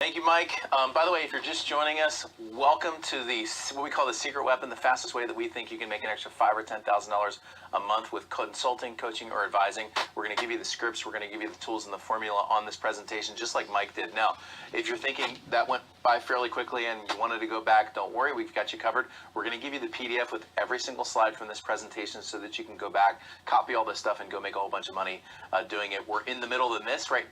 Thank you, Mike. By the way, if you're just joining us, welcome to what we call the secret weapon, the fastest way that we think you can make an extra $5,000 or $10,000 a month with consulting, coaching, or advising. We're going to give you the scripts, we're going to give you the tools and the formula on this presentation, just like Mike did. Now, if you're thinking that went by fairly quickly and you wanted to go back, don't worry, we've got you covered. We're going to give you the PDF with every single slide from this presentation so that you can go back, copy all this stuff, and go make a whole bunch of money doing it. We're in the middle of this right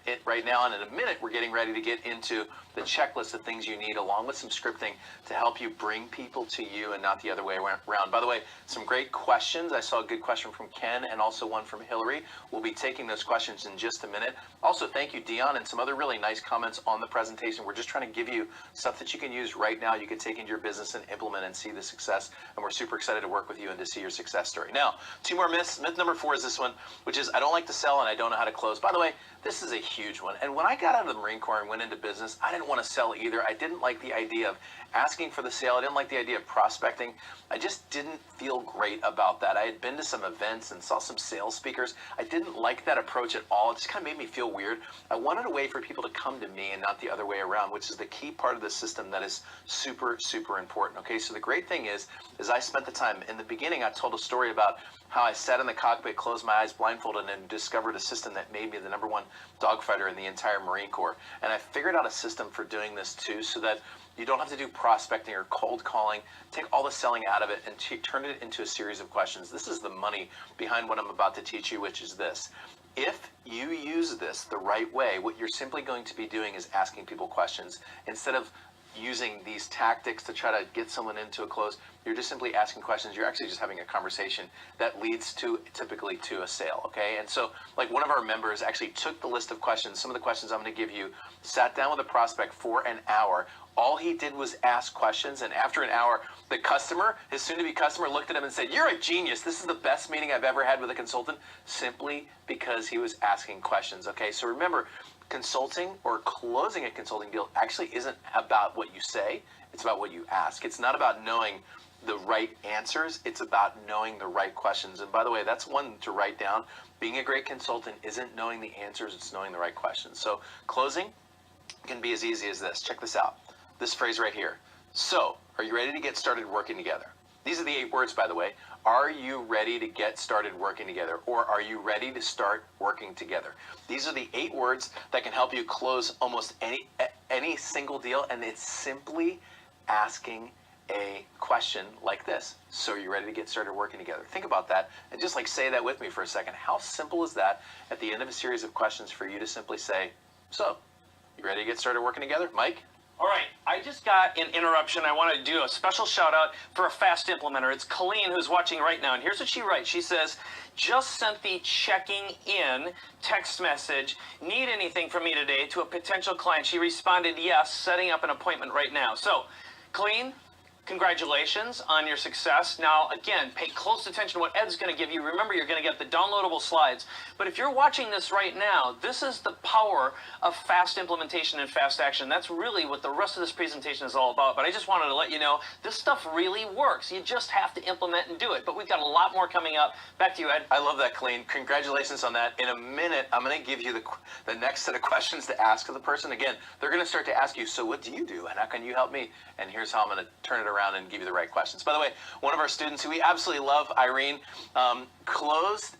now, and in a minute, we're getting ready to get into the checklist of things you need, along with some scripting to help you bring people to you and not the other way around. By the way, some great questions. I saw a good question from Ken and also one from Hillary. We'll be taking those questions in just a minute. Also, thank you, Dion, and some other really nice comments on the presentation. We're just trying to give you stuff that you can use right now, you can take into your business and implement and see the success, and we're super excited to work with you and to see your success story. Now, two more myths. Myth number 4 is this one, which is I don't like to sell and I don't know how to close. By the way, this is a huge one. And when I got out of the Marine Corps and went into business, I didn't want to sell either. I didn't like the idea of asking for the sale. I didn't like the idea of prospecting. I just didn't feel great about that. I had been to some events and saw some sales speakers. I didn't like that approach at all. It just kind of made me feel weird. I wanted a way for people to come to me and not the other way around, which is the key part of the system that is super, super important. Okay, so the great thing is I spent the time. In the beginning, I told a story about how I sat in the cockpit, closed my eyes blindfolded, and discovered a system that made me the #1 dogfighter in the entire Marine Corps. And I figured out a system for doing this too, so that you don't have to do prospecting or cold calling. Take all the selling out of it and turn it into a series of questions. This is the money behind what I'm about to teach you, which is this. If you use this the right way, what you're simply going to be doing is asking people questions. Instead of using these tactics to try to get someone into a close, you're just simply asking questions. You're actually just having a conversation that leads to typically to a sale, okay? And so like one of our members actually took the list of questions, some of the questions I'm going to give you, sat down with a prospect for an hour. All he did was ask questions, and after an hour, the customer, his soon-to-be customer, looked at him and said, "You're a genius. This is the best meeting I've ever had with a consultant," simply because he was asking questions, okay? So remember, consulting or closing a consulting deal actually isn't about what you say, it's about what you ask. It's not about knowing the right answers, it's about knowing the right questions. And by the way, that's one to write down. Being a great consultant isn't knowing the answers, it's knowing the right questions. So closing can be as easy as this. Check this out. This phrase right here. So, are you ready to get started working together? These are the 8 words, by the way. Are you ready to get started working together? Or are you ready to start working together? These are the 8 words that can help you close almost any single deal, and it's simply asking a question like this. So are you ready to get started working together? Think about that and just like say that with me for a second. How simple is that at the end of a series of questions for you to simply say, so, you ready to get started working together? Mike? All right, I just got an interruption. I want to do a special shout out for a fast implementer. It's Colleen who's watching right now, and here's what she writes. She says, just sent the checking in text message, need anything from me today, to a potential client. She responded, yes, setting up an appointment right now. So, Colleen, congratulations on your success. Now, again, pay close attention to what Ed's going to give you. Remember, you're going to get the downloadable slides. But if you're watching this right now, this is the power of fast implementation and fast action. That's really what the rest of this presentation is all about. But I just wanted to let you know, this stuff really works. You just have to implement and do it. But we've got a lot more coming up. Back to you, Ed. I love that, Colleen. Congratulations on that. In a minute, I'm going to give you the next set of questions to ask of the person. Again, they're going to start to ask you, so what do you do? And how can you help me? And here's how I'm going to turn it around and give you the right questions. By the way, one of our students who we absolutely love, Irene,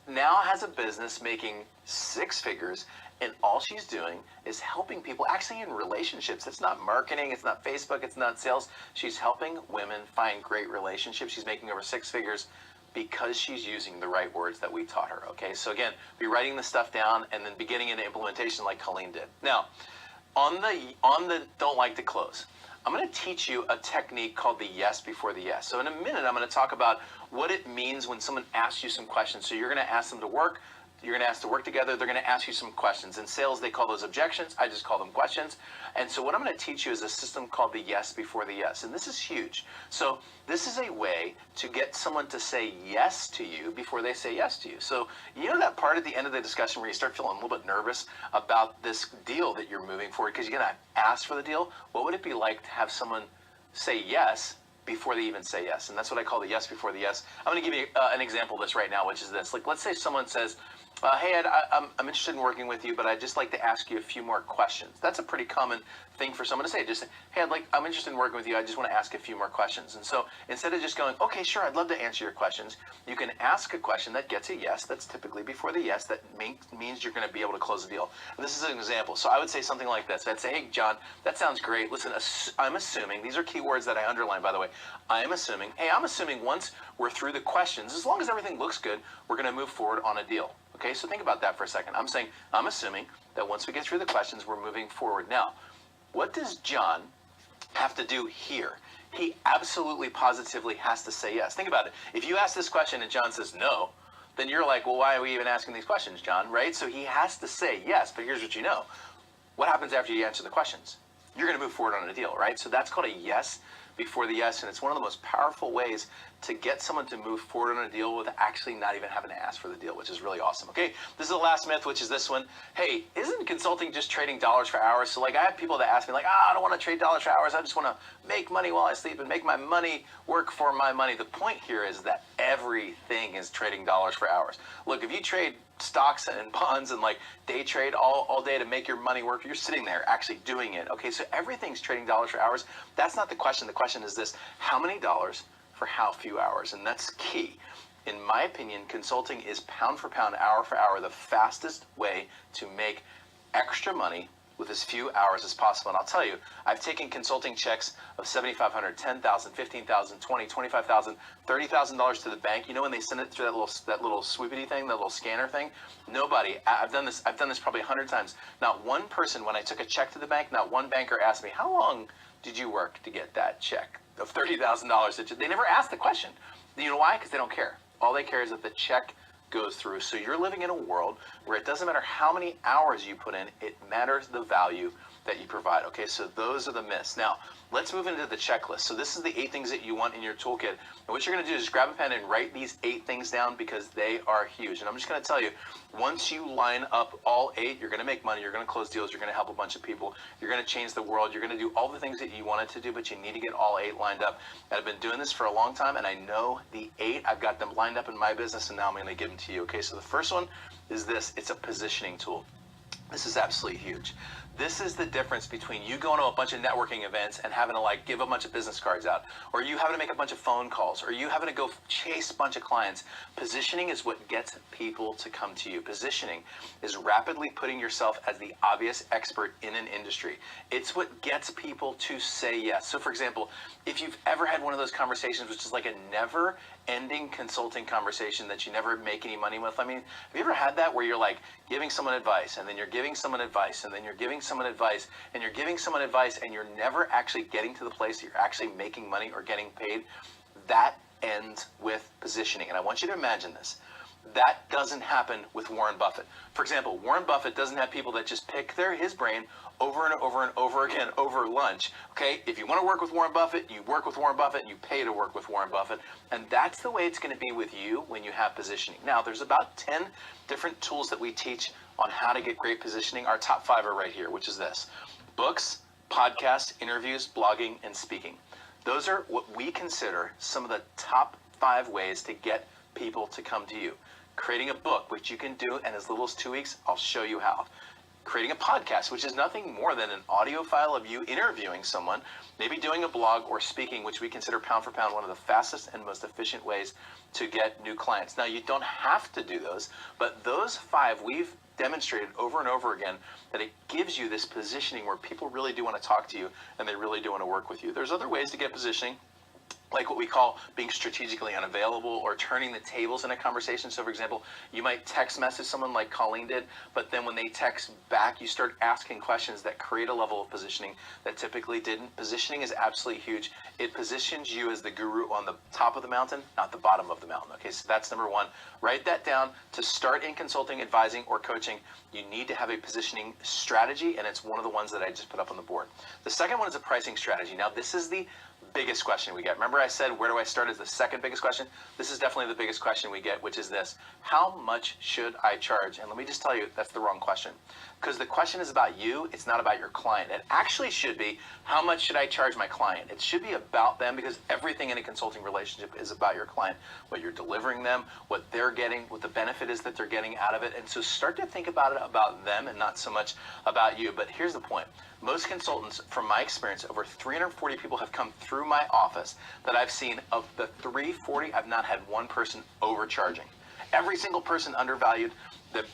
now has a business making 6 figures, and all she's doing is helping people, actually in relationships. It's not marketing, it's not Facebook, it's not sales. She's helping women find great relationships. She's making over 6 figures because she's using the right words that we taught her, okay? So again, be writing the stuff down and then be getting into implementation like Colleen did. Now, on the don't like to close, I'm going to teach you a technique called the yes before the yes. So in a minute, I'm going to talk about what it means when someone asks you some questions. So you're going to ask them to work. You're going to ask to work together. They're going to ask you some questions. In sales, they call those objections. I just call them questions. And so what I'm going to teach you is a system called the yes before the yes. And this is huge. So this is a way to get someone to say yes to you before they say yes to you. So you know that part at the end of the discussion where you start feeling a little bit nervous about this deal that you're moving forward because you're going to ask for the deal? What would it be like to have someone say yes before they even say yes? And that's what I call the yes before the yes. I'm going to give you an example of this right now, which is this. Like, let's say someone says, Hey Ed, I'm interested in working with you, but I'd just like to ask you a few more questions. That's a pretty common thing for someone to say. Just say, hey, I'm interested in working with you. I just want to ask a few more questions. And so instead of just going, okay, sure, I'd love to answer your questions, you can ask a question that gets a yes. That's typically before the yes. That means you're going to be able to close the deal. And this is an example. So I would say something like this. I'd say, hey, John, that sounds great. Listen, I'm assuming, these are keywords that I underline, by the way. I'm assuming once we're through the questions, as long as everything looks good, we're going to move forward on a deal. Okay, so think about that for a second. I'm assuming that once we get through the questions, we're moving forward. Now, what does John have to do here? He absolutely positively has to say yes. Think about it. If you ask this question and John says no, then you're like, well, why are we even asking these questions, John, right? So he has to say yes, but here's what you know. What happens after you answer the questions? You're going to move forward on a deal, right? So that's called a yes before the yes, and it's one of the most powerful ways to get someone to move forward on a deal with actually not even having to ask for the deal, which is really awesome. Okay, this is the last myth, which is this one. Hey, isn't consulting just trading dollars for hours? So like I have people that ask me like, I don't want to trade dollars for hours. I just want to make money while I sleep and make my money work for my money. The point here is that everything is trading dollars for hours. Look, if you trade stocks and bonds and like day trade all day to make your money work, you're sitting there actually doing it. Okay, so everything's trading dollars for hours. That's not the question. The question is this: how many dollars for how few hours? And that's key. In my opinion, consulting is pound for pound, hour for hour, the fastest way to make extra money with as few hours as possible. And I'll tell you, I've taken consulting checks of $7,500, $10,000, $15,000, $20,000, $25,000, $30,000 to the bank. You know when they send it through that little swoopity thing, that little scanner thing? Nobody. I've done this probably 100 times. Not one person, when I took a check to the bank, not one banker asked me, how long did you work to get that check of $30,000? They never asked the question. You know why? Because they don't care. All they care is that the check goes through. So you're living in a world where it doesn't matter how many hours you put in, it matters the value that you provide. Okay, so those are the myths. Now, let's move into the checklist. So this is the 8 things that you want in your toolkit. And what you're going to do is grab a pen and write these 8 things down because they are huge. And I'm just going to tell you, once you line up all 8, you're going to make money, you're going to close deals, you're going to help a bunch of people, you're going to change the world, you're going to do all the things that you wanted to do, but you need to get all 8 lined up. And I've been doing this for a long time, and I know the 8. I've got them lined up in my business, and now I'm going to give them to you. Okay, so the first one is this. It's a positioning tool. This is absolutely huge. This is the difference between you going to a bunch of networking events and having to like give a bunch of business cards out, or you having to make a bunch of phone calls, or you having to go chase a bunch of clients. Positioning is what gets people to come to you. Positioning is rapidly putting yourself as the obvious expert in an industry. It's what gets people to say yes. So for example, if you've ever had one of those conversations, which is like a never ending consulting conversation that you never make any money with. I mean, have you ever had that where you're like giving someone advice, and then you're giving someone advice, and then you're giving someone advice, and you're giving someone advice, and you're never actually getting to the place that you're actually making money or getting paid? That ends with positioning. And I want you to imagine this. That doesn't happen with Warren Buffett. For example, Warren Buffett doesn't have people that just pick his brain over and over and over again over lunch. Okay, if you want to work with Warren Buffett, you work with Warren Buffett, and you pay to work with Warren Buffett. And that's the way it's going to be with you when you have positioning. Now, there's about 10 different tools that we teach on how to get great positioning. Our top 5 are right here, which is this: books, podcasts, interviews, blogging, and speaking. Those are what we consider some of the top 5 ways to get people to come to you. Creating a book, which you can do in as little as 2 weeks, I'll show you how. Creating a podcast, which is nothing more than an audio file of you interviewing someone, maybe doing a blog or speaking, which we consider pound for pound one of the fastest and most efficient ways to get new clients. Now, you don't have to do those, but those 5 we've demonstrated over and over again that it gives you this positioning where people really do want to talk to you and they really do want to work with you. There's other ways to get positioning, like what we call being strategically unavailable or turning the tables in a conversation. So for example, you might text message someone like Colleen did, but then when they text back, you start asking questions that create a level of positioning that typically didn't. Positioning is absolutely huge. It positions you as the guru on the top of the mountain, not the bottom of the mountain. Okay, so that's number 1. Write that down. To start in consulting, advising, or coaching, you need to have a positioning strategy, and it's one of the ones that I just put up on the board. The second one is a pricing strategy. Now, this is the biggest question we get. Remember I said, where do I start, is the second biggest question? This is definitely the biggest question we get, which is this: how much should I charge? And let me just tell you, that's the wrong question. Because the question is about you, it's not about your client. It actually should be, how much should I charge my client? It should be about them, because everything in a consulting relationship is about your client, what you're delivering them, what they're getting, what the benefit is that they're getting out of it. And so start to think about it about them and not so much about you. But here's the point. Most consultants, from my experience, over 340 people have come through my office that I've seen. Of the 340, I've not had one person overcharging. Every single person undervalued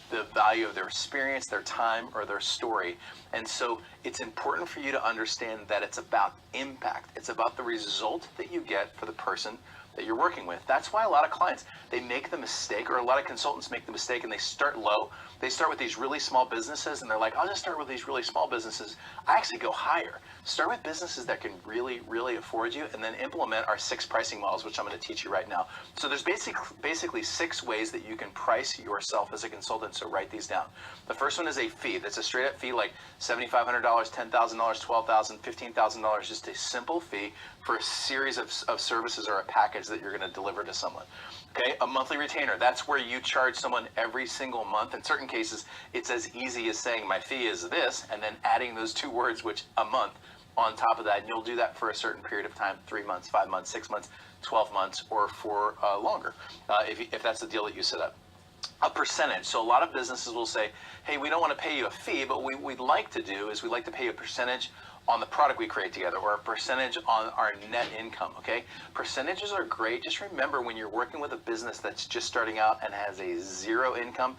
the value of their experience, their time, or their story. And so it's important for you to understand that it's about impact. It's about the result that you get for the person that you're working with. That's why a lot of clients, they make the mistake, or a lot of consultants make the mistake, and they start low. They start with these really small businesses, and they're like, I'll just start with these really small businesses. I actually go higher. Start with businesses that can really, really afford you, and then implement our 6 pricing models, which I'm going to teach you right now. So there's basically 6 ways that you can price yourself as a consultant, so write these down. The first one is a fee. That's a straight up fee, like $7,500, $10,000, $12,000, $15,000, just a simple fee for a series of services or a package that you're going to deliver to someone. Okay, a monthly retainer, that's where you charge someone every single month. In certain cases, it's as easy as saying my fee is this, and then adding those 2 words, which a month, on top of that, and you'll do that for a certain period of time, 3 months, 5 months, 6 months, 12 months, or for longer, if that's the deal that you set up. A percentage. So a lot of businesses will say, hey, we don't want to pay you a fee, but what we'd like to do is we'd like to pay you a percentage on the product we create together, or a percentage on our net income, okay? Percentages are great. Just remember, when you're working with a business that's just starting out and has a 0 income,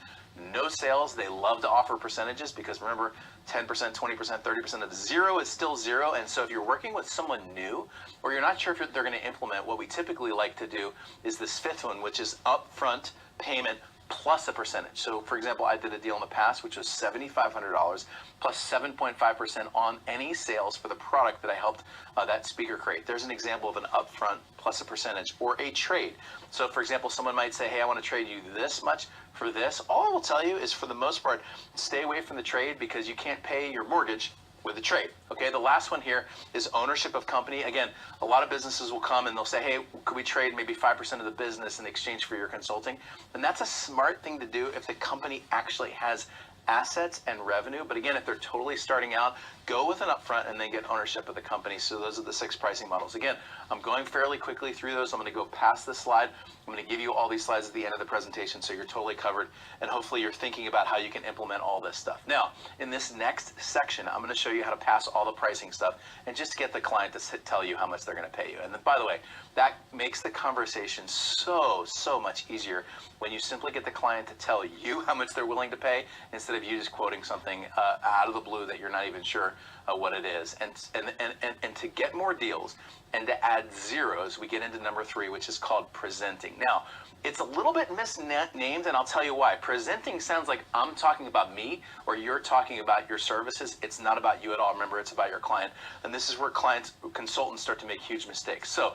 no sales, they love to offer percentages, because remember, 10%, 20%, 30% of 0 is still 0. And so if you're working with someone new, or you're not sure if they're going to implement, what we typically like to do is this 5th one, which is upfront payment plus a percentage. So for example, I did a deal in the past, which was $7,500 plus 7.5% on any sales for the product that I helped that speaker create. There's an example of an upfront plus a percentage, or a trade. So for example, someone might say, hey, I want to trade you this much for this. All I will tell you is, for the most part, stay away from the trade, because you can't pay your mortgage with a trade. Okay, the last one here is ownership of company. Again, a lot of businesses will come and they'll say, hey, could we trade maybe 5% of the business in exchange for your consulting? And that's a smart thing to do if the company actually has assets and revenue. But again, if they're totally starting out, go with an upfront and then get ownership of the company. So those are the 6 pricing models. Again, I'm going fairly quickly through those. I'm going to go past this slide. I'm going to give you all these slides at the end of the presentation, so you're totally covered, and hopefully you're thinking about how you can implement all this stuff. Now, in this next section, I'm going to show you how to pass all the pricing stuff and just get the client to tell you how much they're going to pay you. And then, by the way, that makes the conversation so much easier when you simply get the client to tell you how much they're willing to pay, instead of you just quoting something out of the blue that you're not even sure what it is. And to get more deals and to add zeros, we get into number 3, which is called presenting. Now, it's a little bit misnamed, and I'll tell you why. Presenting sounds like I'm talking about me, or you're talking about your services. It's not about you at all. Remember, it's about your client. And this is where consultants start to make huge mistakes. So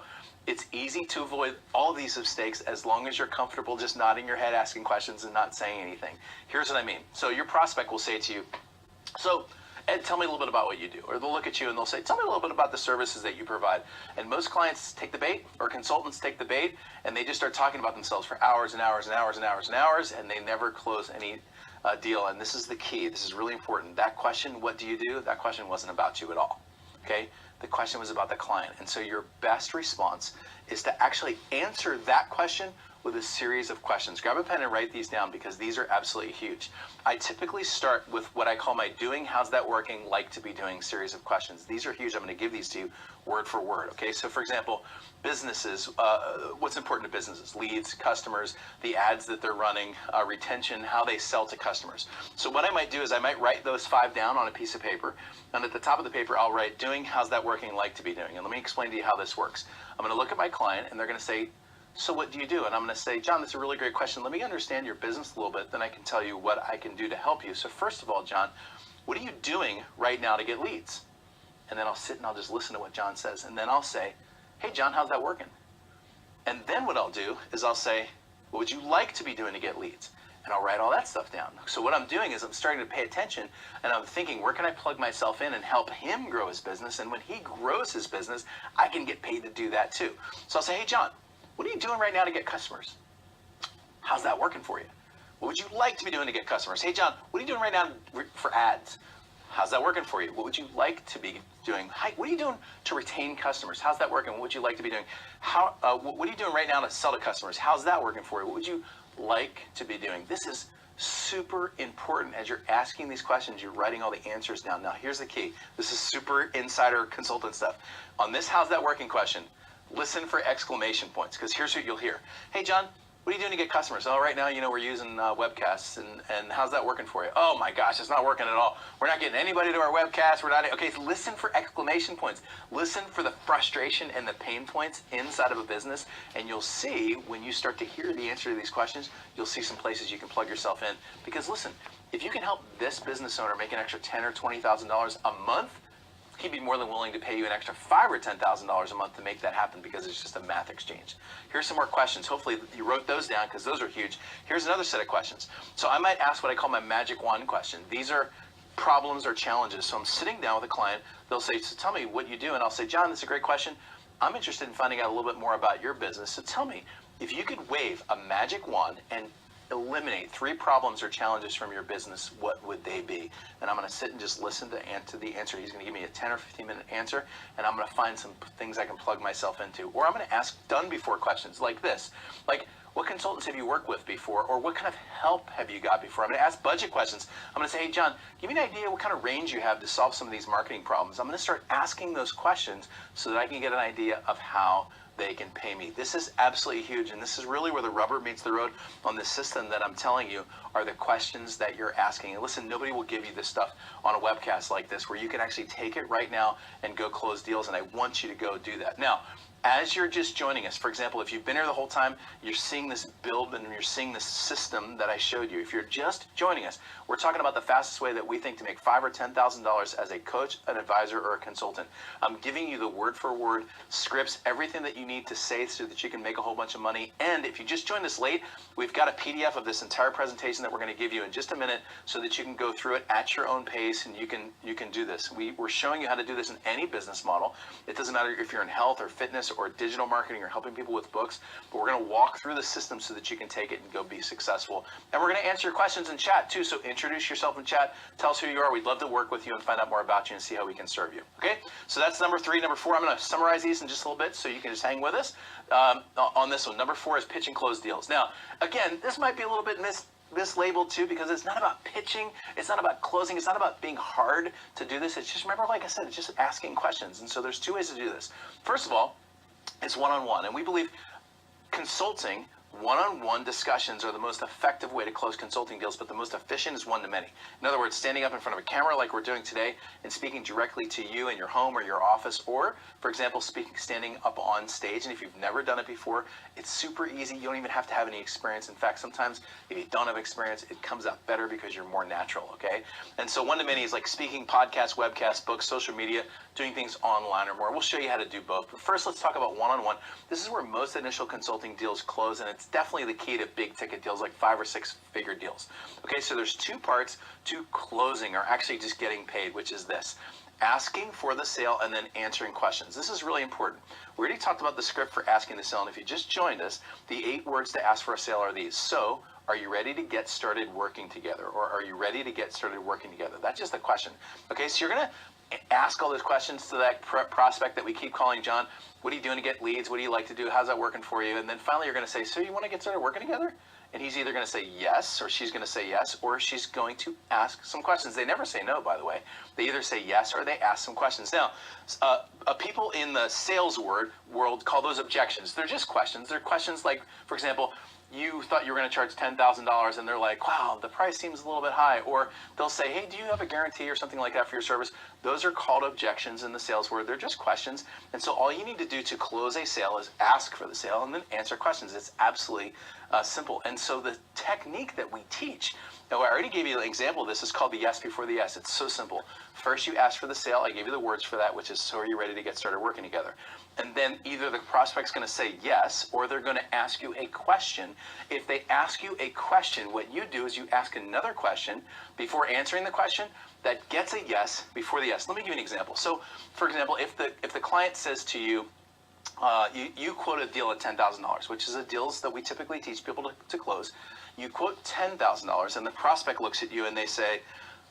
it's easy to avoid all of these mistakes as long as you're comfortable just nodding your head, asking questions, and not saying anything. Here's what I mean. So your prospect will say to you, so Ed, tell me a little bit about what you do. Or they'll look at you and they'll say, tell me a little bit about the services that you provide. And most clients take the bait, or consultants take the bait, and they just start talking about themselves for hours and hours and hours and hours and hours, and they never close any deal. And this is the key. This is really important. That question, what do you do? That question wasn't about you at all. Okay? The question was about the client. And so your best response is to actually answer that question with a series of questions. Grab a pen and write these down, because these are absolutely huge. I typically start with what I call my doing, how's that working, like to be doing series of questions. These are huge. I'm going to give these to you word for word. Okay, so for example, businesses, what's important to businesses? Leads, customers, the ads that they're running, retention, how they sell to customers. So what I might do is I might write those 5 down on a piece of paper, and at the top of the paper I'll write doing, how's that working, like to be doing. And let me explain to you how this works. I'm going to look at my client and they're going to say, so what do you do? And I'm going to say, John, that's a really great question. Let me understand your business a little bit, then I can tell you what I can do to help you. So first of all, John, what are you doing right now to get leads? And then I'll sit and I'll just listen to what John says. And then I'll say, hey, John, how's that working? And then what I'll do is I'll say, what would you like to be doing to get leads? And I'll write all that stuff down. So what I'm doing is I'm starting to pay attention, and I'm thinking, where can I plug myself in and help him grow his business? And when he grows his business, I can get paid to do that too. So I'll say, hey, John, what are you doing right now to get customers? How's that working for you? What would you like to be doing to get customers? Hey, John, what are you doing right now for ads? How's that working for you? What would you like to be doing? Hi, what are you doing to retain customers? How's that working? What would you like to be doing? What are you doing right now to sell to customers? How's that working for you? What would you like to be doing? This is super important. As you're asking these questions, you're writing all the answers down. Now, here's the key. This is super insider consultant stuff. On this how's that working question, listen for exclamation points, because here's what you'll hear. Hey, John, what are you doing to get customers? Oh, right now, we're using webcasts, and how's that working for you? Oh my gosh, it's not working at all. We're not getting anybody to our webcast. We're not, okay, so listen for exclamation points. Listen for the frustration and the pain points inside of a business, and you'll see when you start to hear the answer to these questions, you'll see some places you can plug yourself in. Because listen, if you can help this business owner make an extra $10,000 or $20,000 a month, he'd be more than willing to pay you an extra $5,000 or $10,000 a month to make that happen, because it's just a math exchange. Here's some more questions. Hopefully you wrote those down, because those are huge. Here's another set of questions. So I might ask what I call my magic wand question. These are problems or challenges. So I'm sitting down with a client. They'll say, so tell me what you do. And I'll say, John, that's a great question. I'm interested in finding out a little bit more about your business. So tell me, if you could wave a magic wand and eliminate 3 problems or challenges from your business, what would they be? And I'm going to sit and just listen to the answer. He's going to give me a 10 or 15 minute answer, and I'm going to find some things I can plug myself into. Or I'm going to ask done before questions like this. Like, what consultants have you worked with before? Or what kind of help have you got before? I'm going to ask budget questions. I'm going to say, hey, John, give me an idea what kind of range you have to solve some of these marketing problems. I'm going to start asking those questions so that I can get an idea of how they can pay me. This is absolutely huge, and this is really where the rubber meets the road on this system that I'm telling you are the questions that you're asking. And listen, nobody will give you this stuff on a webcast like this where you can actually take it right now and go close deals, and I want you to go do that. Now, as you're just joining us, for example, if you've been here the whole time, you're seeing this build and you're seeing this system that I showed you. If you're just joining us, we're talking about the fastest way that we think to make $5,000 or $10,000 as a coach, an advisor, or a consultant. I'm giving you the word for word scripts, everything that you need to say so that you can make a whole bunch of money. And if you just joined us late, we've got a PDF of this entire presentation that we're going to give you in just a minute so that you can go through it at your own pace and you can do this. We're showing you how to do this in any business model. It doesn't matter if you're in health or fitness or digital marketing or helping people with books, but we're going to walk through the system so that you can take it and go be successful. And we're going to answer your questions in chat too, so introduce yourself in chat, tell us who you are. We'd love to work with you and find out more about you and see how we can serve you. Okay, so that's number 3. Number 4, I'm going to summarize these in just a little bit so you can just hang with us on this one. Number 4 is pitch and close deals. Now, again, this might be a little bit mislabeled too, because it's not about pitching, it's not about closing, it's not about being hard to do this. It's just, remember, like I said, it's just asking questions. And so there's 2 ways to do this. First of all, it's one-on-one, and we believe consulting, one-on-one discussions are the most effective way to close consulting deals, but the most efficient is one-to-many. In other words, standing up in front of a camera like we're doing today and speaking directly to you in your home or your office, or, for example, standing up on stage. And if you've never done it before, it's super easy. You don't even have to have any experience. In fact, sometimes if you don't have experience, it comes out better because you're more natural, okay? And so one-to-many is like speaking, podcasts, webcasts, books, social media, doing things online or more. We'll show you how to do both. But first, let's talk about one-on-one. This is where most initial consulting deals close, and it's definitely the key to big ticket deals like 5 or 6 figure deals. Okay, so there's 2 parts to closing, or actually just getting paid, which is this: asking for the sale and then answering questions. This is really important. We already talked about the script for asking the sale, and if you just joined us, the 8 words to ask for a sale are these. So, are you ready to get started working together? Or are you ready to get started working together? That's just the question. Okay, so you're going to ask all those questions to that prospect that we keep calling John. What are you doing to get leads? What do you like to do? How's that working for you? And then finally you're going to say, so you want to get started working together? And he's either going to say yes, or she's going to say yes, or she's going to ask some questions. They never say no, by the way. They either say yes or they ask some questions. Now, people in the sales world call those objections. They're just questions. They're questions like, for example, you thought you were going to charge $10,000 and they're like, wow, the price seems a little bit high. Or they'll say, hey, do you have a guarantee or something like that for your service? Those are called objections in the sales world. They're just questions. And so all you need to do to close a sale is ask for the sale and then answer questions. It's absolutely simple. And so the technique that we teach, now I already gave you an example of this, is called the yes before the yes. It's so simple. First you ask for the sale. I gave you the words for that, which is, so are you ready to get started working together? And then either the prospect's going to say yes, or they're going to ask you a question. If they ask you a question, what you do is you ask another question before answering the question that gets a yes before the yes. Let me give you an example. So, for example, if the client says to you, you quote a deal at $10,000, which is a deals that we typically teach people to close. you quote $10,000 and the prospect looks at you and they say,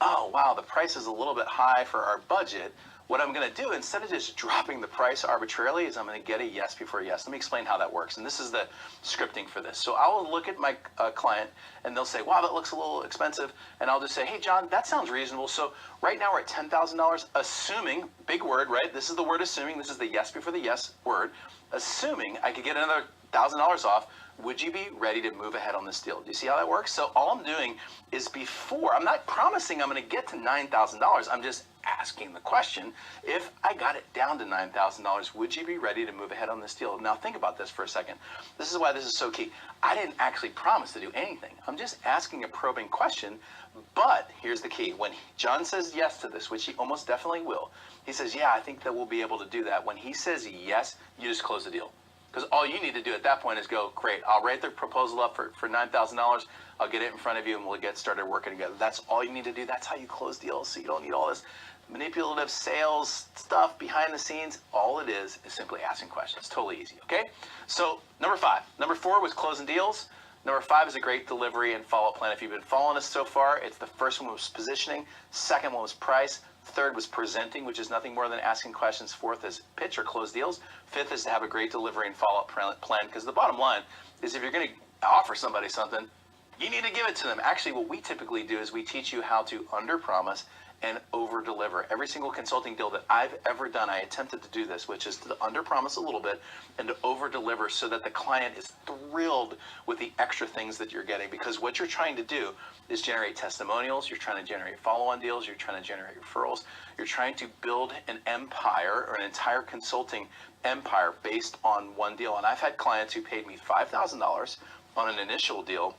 oh, wow, the price is a little bit high for our budget. What I'm going to do, instead of just dropping the price arbitrarily, is I'm going to get a yes before a yes. Let me explain how that works. And this is the scripting for this. So I will look at my client and they'll say, wow, that looks a little expensive. And I'll just say, hey, John, that sounds reasonable. So right now we're at $10,000, assuming, big word, right? This is the word assuming. This is the yes before the yes word. Assuming I could get another $1,000 off, would you be ready to move ahead on this deal? Do you see how that works? So all I'm doing is I'm not promising I'm going to get to $9,000. I'm just asking the question, if I got it down to $9,000, would you be ready to move ahead on this deal? Now think about this for a second. This is why this is so key. I didn't actually promise to do anything. I'm just asking a probing question, but here's the key. When John says yes to this, which he almost definitely will, he says, yeah, I think that we'll be able to do that. When he says yes, you just close the deal. Because all you need to do at that point is go, great, I'll write the proposal up for $9,000. I'll get it in front of you and we'll get started working together. That's all you need to do. That's how you close deals. So you don't need all this manipulative sales stuff behind the scenes. All it is simply asking questions. It's totally easy, okay? So number 5. Number 4 was closing deals. Number 5 is a great delivery and follow-up plan. If you've been following us so far, it's the first one was positioning, second one was price, third was presenting, which is nothing more than asking questions. Fourth is pitch or close deals. Fifth is to have a great delivery and follow-up plan, because the bottom line is if you're going to offer somebody something, you need to give it to them. Actually, what we typically do is we teach you how to under-promise and over-deliver. Every single consulting deal that I've ever done, I attempted to do this, which is to under-promise a little bit and to over-deliver so that the client is thrilled with the extra things that you're getting. Because what you're trying to do is generate testimonials, you're trying to generate follow-on deals, you're trying to generate referrals, you're trying to build an empire or an entire consulting empire based on one deal. And I've had clients who paid me $5,000 on an initial deal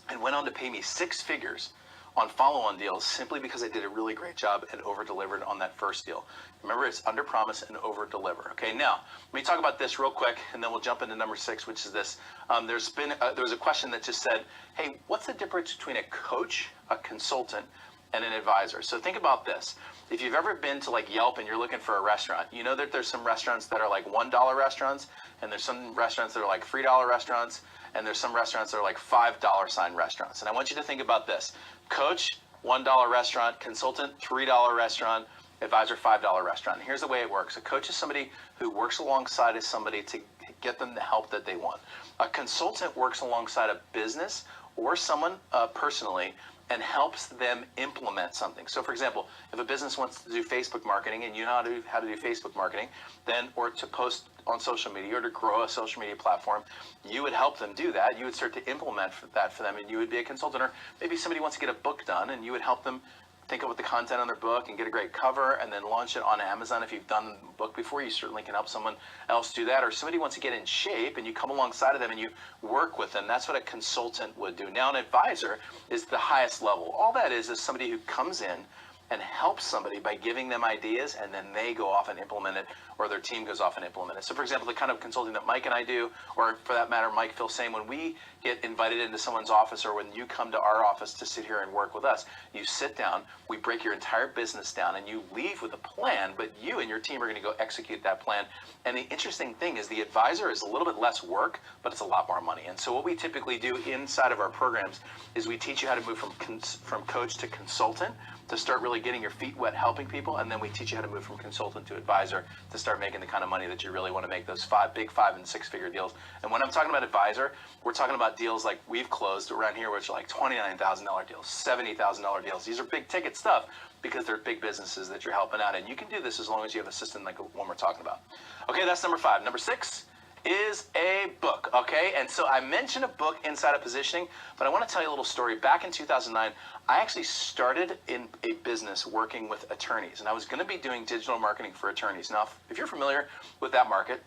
and went on to pay me 6 figures on follow-on deals simply because I did a really great job and over-delivered on that first deal. Remember, it's under-promise and over-deliver. Okay, now, let me talk about this real quick, and then we'll jump into number 6, which is this. There was a question that just said, hey, what's the difference between a coach, a consultant, and an advisor? So think about this. If you've ever been to like Yelp and you're looking for a restaurant, you know that there's some restaurants that are like $1 restaurants, and there's some restaurants that are like $3 restaurants, and there's some restaurants that are like $5 sign restaurants. And I want you to think about this. Coach, $1 restaurant. Consultant, $3 restaurant. Advisor, $5 restaurant. And here's the way it works. A coach is somebody who works alongside of somebody to get them the help that they want. A consultant works alongside a business or someone personally and helps them implement something. So for example, if a business wants to do Facebook marketing and you know how to do Facebook marketing, then, or to post on social media or to grow a social media platform, you would help them do that. You would start to implement that for them, and you would be a consultant. Or maybe somebody wants to get a book done and you would help them think up the content on their book and get a great cover and then launch it on Amazon. If you've done the book before, you certainly can help someone else do that. Or somebody wants to get in shape and you come alongside of them and you work with them. That's what a consultant would do. Now, an advisor is the highest level. All that is somebody who comes in and helps somebody by giving them ideas, and then they go off and implement it, or their team goes off and implement it. So for example, the kind of consulting that Mike and I do, or for that matter, Mike feels same, when we get invited into someone's office or when you come to our office to sit here and work with us, you sit down, we break your entire business down, and you leave with a plan, but you and your team are going to go execute that plan. And the interesting thing is the advisor is a little bit less work, but it's a lot more money. And so what we typically do inside of our programs is we teach you how to move from coach to consultant, to start really getting your feet wet helping people, and then we teach you how to move from consultant to advisor to start making the kind of money that you really want to make, those big 5 and 6 figure deals. And when I'm talking about advisor, we're talking about deals like we've closed around here, which are like $29,000 deals, $70,000 deals. These are big ticket stuff because they're big businesses that you're helping out, and you can do this as long as you have a system like the one we're talking about. Okay, that's number 5. Number 6 is a book, okay? And so I mentioned a book inside of positioning, but I want to tell you a little story. Back in 2009, I actually started in a business working with attorneys, and I was going to be doing digital marketing for attorneys. Now, if you're familiar with that market,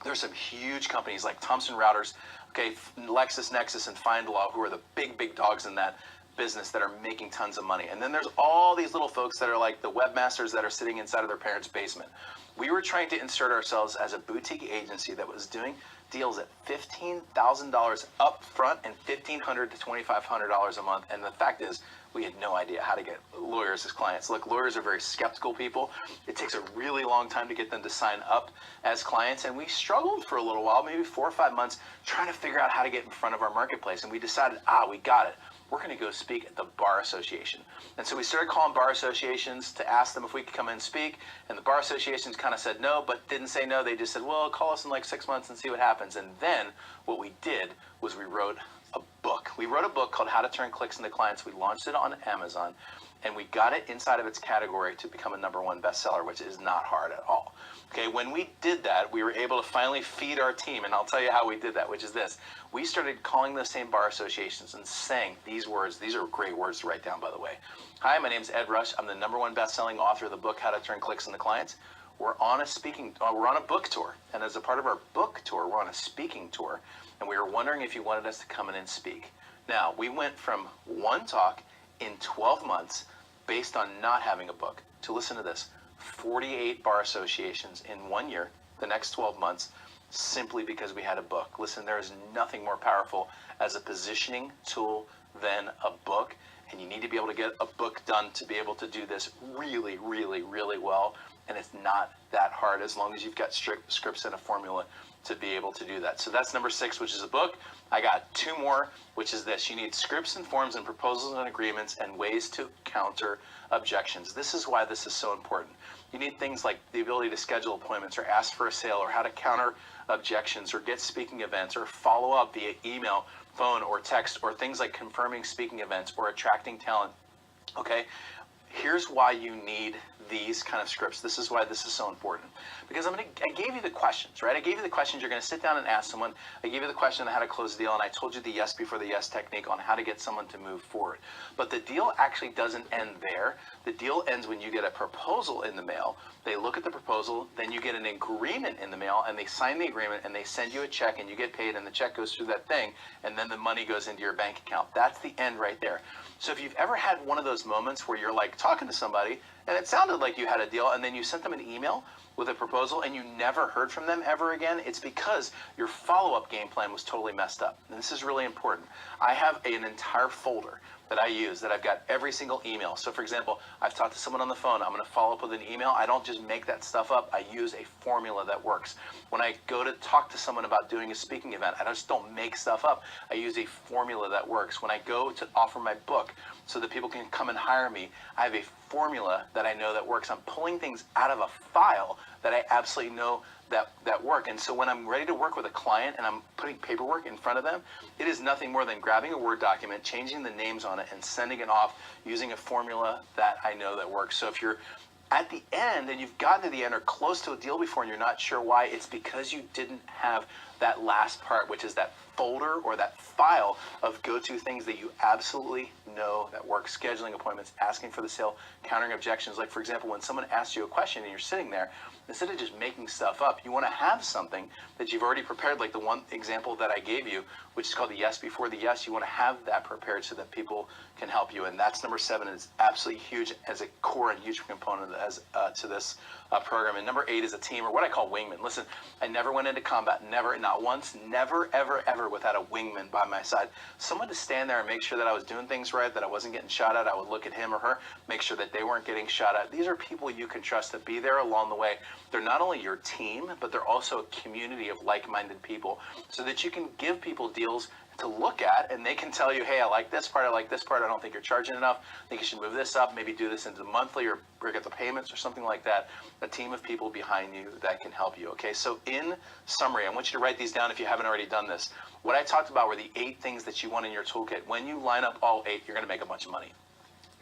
there's some huge companies like Thomson Reuters, okay, LexisNexis and FindLaw, who are the big dogs in that business that are making tons of money. And then there's all these little folks that are like the webmasters that are sitting inside of their parents' basement. We were trying to insert ourselves as a boutique agency that was doing deals at $15,000 up front and $1,500 to $2,500 a month. And the fact is, we had no idea how to get lawyers as clients. Look, lawyers are very skeptical people. It takes a really long time to get them to sign up as clients. And we struggled for a little while, maybe 4 or 5 months, trying to figure out how to get in front of our marketplace. And we decided, we got it. We're going to go speak at the Bar Association. And so we started calling bar associations to ask them if we could come in and speak. And the bar associations kind of said no, but didn't say no. They just said, well, call us in like 6 months and see what happens. And then what we did was we wrote a book. We wrote a book called How to Turn Clicks into Clients. We launched it on Amazon, and we got it inside of its category to become a #1 bestseller, which is not hard at all. Okay, when we did that, we were able to finally feed our team, and I'll tell you how we did that, which is this. We started calling those same bar associations and saying these words. These are great words to write down, by the way. Hi, my name is Ed Rush. I'm the #1 best-selling author of the book How to Turn Clicks into Clients. We're on a book tour, and as a part of our book tour, we're on a speaking tour, and we were wondering if you wanted us to come in and speak. Now, we went from one talk in 12 months based on not having a book to, listen to this, 48 bar associations in 1 year, the next 12 months, simply because we had a book. Listen, there is nothing more powerful as a positioning tool than a book, and you need to be able to get a book done to be able to do this really, really, really well. And it's not that hard as long as you've got strict scripts and a formula to be able to do that. So that's number 6, which is a book. I got 2 more, which is this. You need scripts and forms and proposals and agreements and ways to counter objections. This is why this is so important. You need things like the ability to schedule appointments or ask for a sale or how to counter objections or get speaking events or follow up via email, phone, or text, or things like confirming speaking events or attracting talent. Okay? Here's why you need these kind of scripts. This is why this is so important. Because I gave you the questions, right? I gave you the questions. You're going to sit down and ask someone. I gave you the question on how to close a deal, and I told you the yes before the yes technique on how to get someone to move forward. But the deal actually doesn't end there. The deal ends when you get a proposal in the mail. They look at the proposal, then you get an agreement in the mail, and they sign the agreement, and they send you a check, and you get paid, and the check goes through that thing, and then the money goes into your bank account. That's the end right there. So if you've ever had one of those moments where you're like talking to somebody, and it sounded like you had a deal, and then you sent them an email with a proposal and you never heard from them ever again, it's because your follow-up game plan was totally messed up. And this is really important. I have an entire folder that I use that I've got every single email. So for example, I've talked to someone on the phone, I'm going to follow up with an email. I don't just make that stuff up. I use a formula that works. When I go to talk to someone about doing a speaking event, I just don't make stuff up. I use a formula that works. When I go to offer my book so that people can come and hire me, I have a formula that I know that works. I'm pulling things out of a file that I absolutely know that work. And so when I'm ready to work with a client and I'm putting paperwork in front of them, it is nothing more than grabbing a Word document, changing the names on it, and sending it off using a formula that I know that works. So if you're at the end and you've gotten to the end or close to a deal before and you're not sure why, it's because you didn't have that last part, which is that folder or that file of go-to things that you absolutely know that work. Scheduling appointments, asking for the sale, countering objections. Like, for example, when someone asks you a question and you're sitting there, instead of just making stuff up, you want to have something that you've already prepared, like the one example that I gave you, which is called the yes before the yes. You want to have that prepared so that people can help you. And that's number 7. It's absolutely huge as a core and huge component to this program. And number 8 is a team, or what I call wingman. Listen, I never went into combat, never, not once, never, ever, ever without a wingman by my side. Someone to stand there and make sure that I was doing things right, that I wasn't getting shot at. I would look at him or her, make sure that they weren't getting shot at. These are people you can trust to be there along the way. They're not only your team, but they're also a community of like-minded people, so that you can give people deals to look at, and they can tell you, hey, I like this part, I don't think you're charging enough, I think you should move this up, maybe do this into monthly or break up the payments or something like that. A team of people behind you that can help you. Okay, so in summary, I want you to write these down if you haven't already done this. What I talked about were the 8 things that you want in your toolkit. When you line up all 8, you're going to make a bunch of money.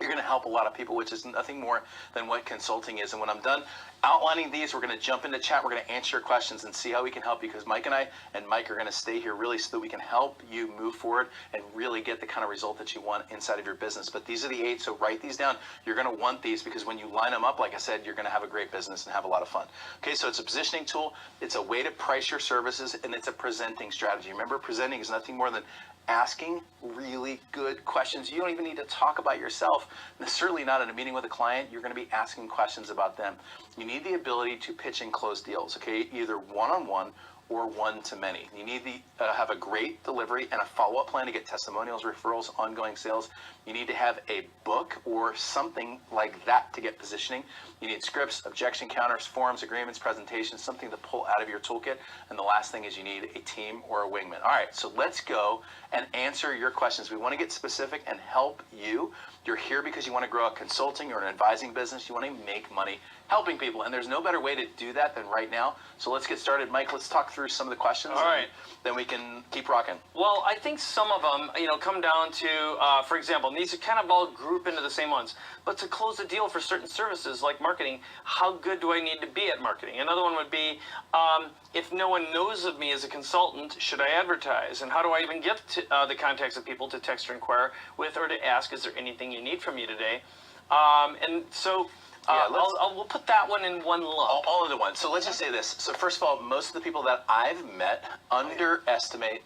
You're going to help a lot of people, which is nothing more than what consulting is. And when I'm done outlining these, we're going to jump into chat. We're going to answer your questions and see how we can help you, because Mike and I and Mike are going to stay here really so that we can help you move forward and really get the kind of result that you want inside of your business. But these are the 8, so write these down. You're going to want these, because when you line them up, like I said, you're going to have a great business and have a lot of fun. Okay, so it's a positioning tool. It's a way to price your services, and it's a presenting strategy. Remember, presenting is nothing more than asking really good questions. You don't even need to talk about yourself. Certainly not in a meeting with a client. You're going to be asking questions about them. You need the ability to pitch and close deals, okay? Either one-on-one or one-to-many. You need to have a great delivery and a follow-up plan to get testimonials, referrals, ongoing sales. You need to have a book or something like that to get positioning. You need scripts, objection counters, forms, agreements, presentations, something to pull out of your toolkit. And the last thing is you need a team or a wingman. All right, so let's go and answer your questions. We want to get specific and help you. You're here because you want to grow a consulting or an advising business. You want to make money helping people, and there's no better way to do that than right now. So let's get started. Mike, let's talk through some of the questions. All right. Then we can keep rocking. Well, I think some of them, come down to, for example, and these are kind of all group into the same ones, but to close a deal for certain services like marketing, how good do I need to be at marketing? Another one would be, if no one knows of me as a consultant, should I advertise? And how do I even get to, the contacts of people to text or inquire with, or to ask, is there anything you need from me today? And so... we'll put that one in one lump. All into one. So let's just say this. So first of all, most of the people that I've met underestimate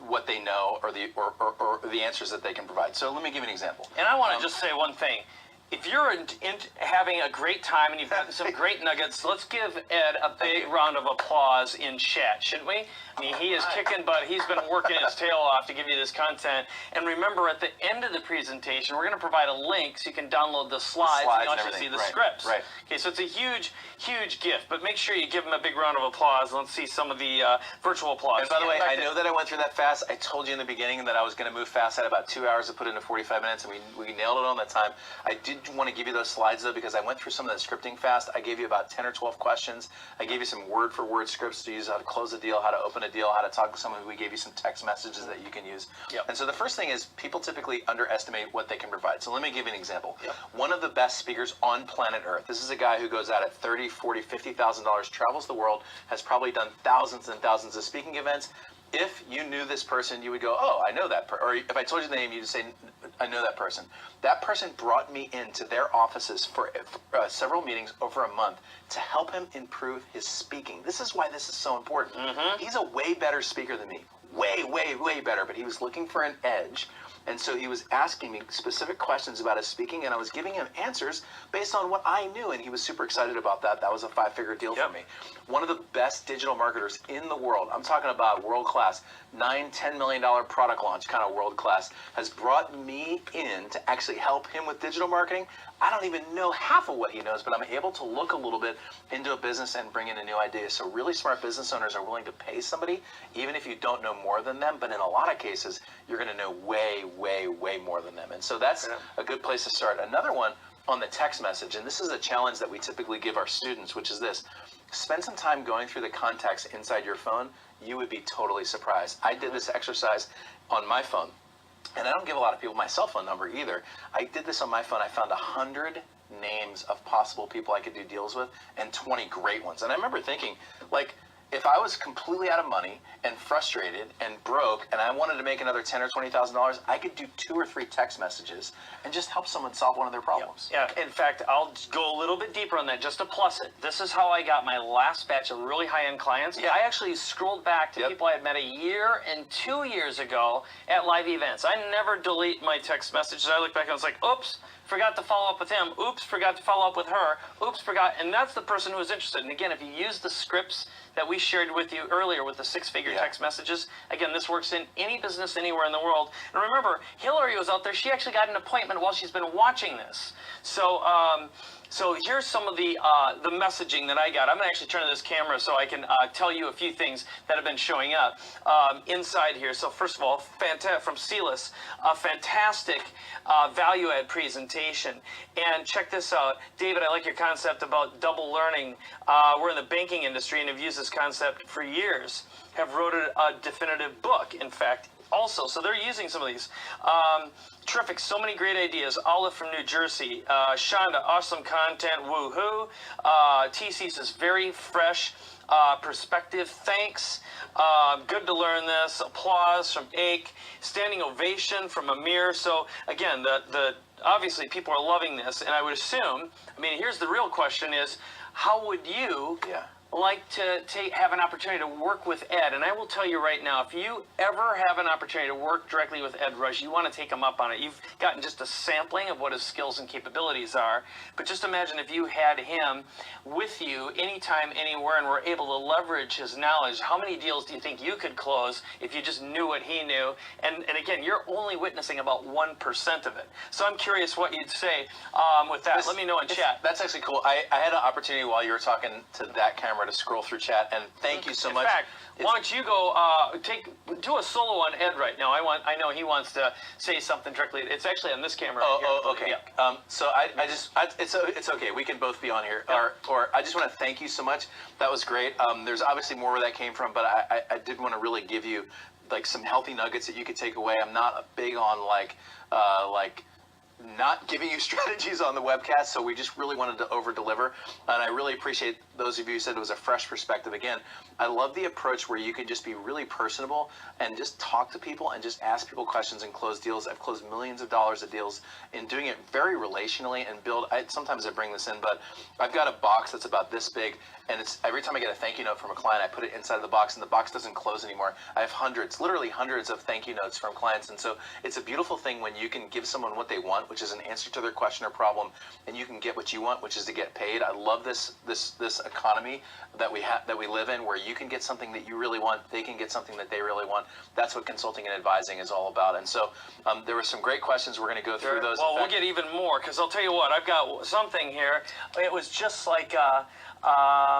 what they know or the answers that they can provide. So let me give you an example. And I want to just say one thing. If you're having a great time and you've gotten some great nuggets, let's give Ed a big round of applause in chat, shouldn't we? I mean, he is kicking butt. He's been working his tail off to give you this content. And remember, at the end of the presentation, we're going to provide a link so you can download the slides and you actually see the scripts. Right. Okay, so it's a huge, huge gift. But make sure you give him a big round of applause. Let's see some of the virtual applause. And by the way, I know that I went through that fast. I told you in the beginning that I was going to move fast. I had about 2 hours to put into 45 minutes, and we nailed it on that time. I did want to give you those slides, though, because I went through some of the scripting fast. I gave you about 10 or 12 questions. I gave you some word-for-word scripts to use, how to close a deal, how to open a deal, how to talk to someone. We gave you some text messages that you can use. Yep. And so the first thing is people typically underestimate what they can provide. So let me give you an example. Yep. One of the best speakers on planet Earth, this is a guy who goes out at $30, $40, $50,000, travels the world, has probably done thousands and thousands of speaking events. If you knew this person, you would go, oh, I know that person. Or if I told you the name, you'd say, I know that person. That person brought me into their offices for several meetings over a month to help him improve his speaking. This is why this is so important. Mm-hmm. He's a way better speaker than me. Way, way, way better. But he was looking for an edge. And so he was asking me specific questions about his speaking, and I was giving him answers based on what I knew, and he was super excited about that. That was a 5-figure deal for me. One of the best digital marketers in the world, I'm talking about world-class, $9-10 million product launch kind of world-class, has brought me in to actually help him with digital marketing. I don't even know half of what he knows, but I'm able to look a little bit into a business and bring in a new idea. So really smart business owners are willing to pay somebody, even if you don't know more than them. But in a lot of cases, you're going to know way, way, way more than them. And so that's a good place to start. Another one on the text message, and this is a challenge that we typically give our students, which is this. Spend some time going through the contacts inside your phone. You would be totally surprised. I did this exercise on my phone. And I don't give a lot of people my cell phone number either. I did this on my phone. I found 100 names of possible people I could do deals with and 20 great ones. And I remember thinking, like, if I was completely out of money and frustrated and broke and I wanted to make another $10,000 or $20,000, I could do 2 or 3 text messages and just help someone solve one of their problems. Yeah, in fact, I'll go a little bit deeper on that just to plus it. This is how I got my last batch of really high-end clients. I actually scrolled back to people I had met a year and 2 years ago at live events. I never delete my text messages. I look back and I was like, oops, forgot to follow up with him. Oops, forgot to follow up with her. Oops, forgot. And that's the person who was interested. And again, if you use the scripts that we shared with you earlier with the 6-figure text messages, again, this works in any business anywhere in the world. And remember, Hillary was out there. She actually got an appointment while she's been watching this. So, so here's some of the messaging that I got. I'm going to actually turn to this camera so I can tell you a few things that have been showing up inside here. So first of all, from Celis, a fantastic value-add presentation. And check this out. David, I like your concept about double learning. We're in the banking industry and have used this concept for years. Have wrote a definitive book, in fact, also. So they're using some of these. Terrific, so many great ideas. Olive from New Jersey. Shonda, awesome content, woohoo. TC says very fresh perspective, thanks. Good to learn this. Applause from Ake. Standing ovation from Amir. So again, obviously people are loving this, and I would assume, I mean, here's the real question is, how would you like to have an opportunity to work with Ed, and I will tell you right now, if you ever have an opportunity to work directly with Ed Rush, you want to take him up on it. You've gotten just a sampling of what his skills and capabilities are, but just imagine if you had him with you anytime, anywhere, and were able to leverage his knowledge. How many deals do you think you could close if you just knew what he knew? And again, you're only witnessing about 1% of it. So I'm curious what you'd say with that. Let me know in chat. That's actually cool. I had an opportunity while you were talking to that camera to scroll through chat, and thank you so much. In fact, why don't you go do a solo on Ed right now? I know he wants to say something directly. It's actually on this camera. Okay. Yeah. So it's okay. We can both be on here. Yeah. Or I just want to thank you so much. That was great. There's obviously more where that came from, but I did want to really give you like some healthy nuggets that you could take away. I'm not big on like not giving you strategies on the webcast, so we just really wanted to over deliver, and I really appreciate those of you who said it was a fresh perspective. Again, I love the approach where you can just be really personable and just talk to people and just ask people questions and close deals. I've closed millions of dollars of deals in doing it very relationally and sometimes I bring this in, but I've got a box that's about this big, and it's every time I get a thank you note from a client, I put it inside the box, and the box doesn't close anymore. I have literally hundreds of thank you notes from clients, and so it's a beautiful thing when you can give someone what they want, which is an answer to their question or problem, and you can get what you want, which is to get paid. I love this economy that we live in, where you can get something that you really want, they can get something that they really want. That's what consulting and advising is all about. And so there were some great questions. We're going to go through those. Well, we'll get even more, because I'll tell you what, I've got something here. It was just like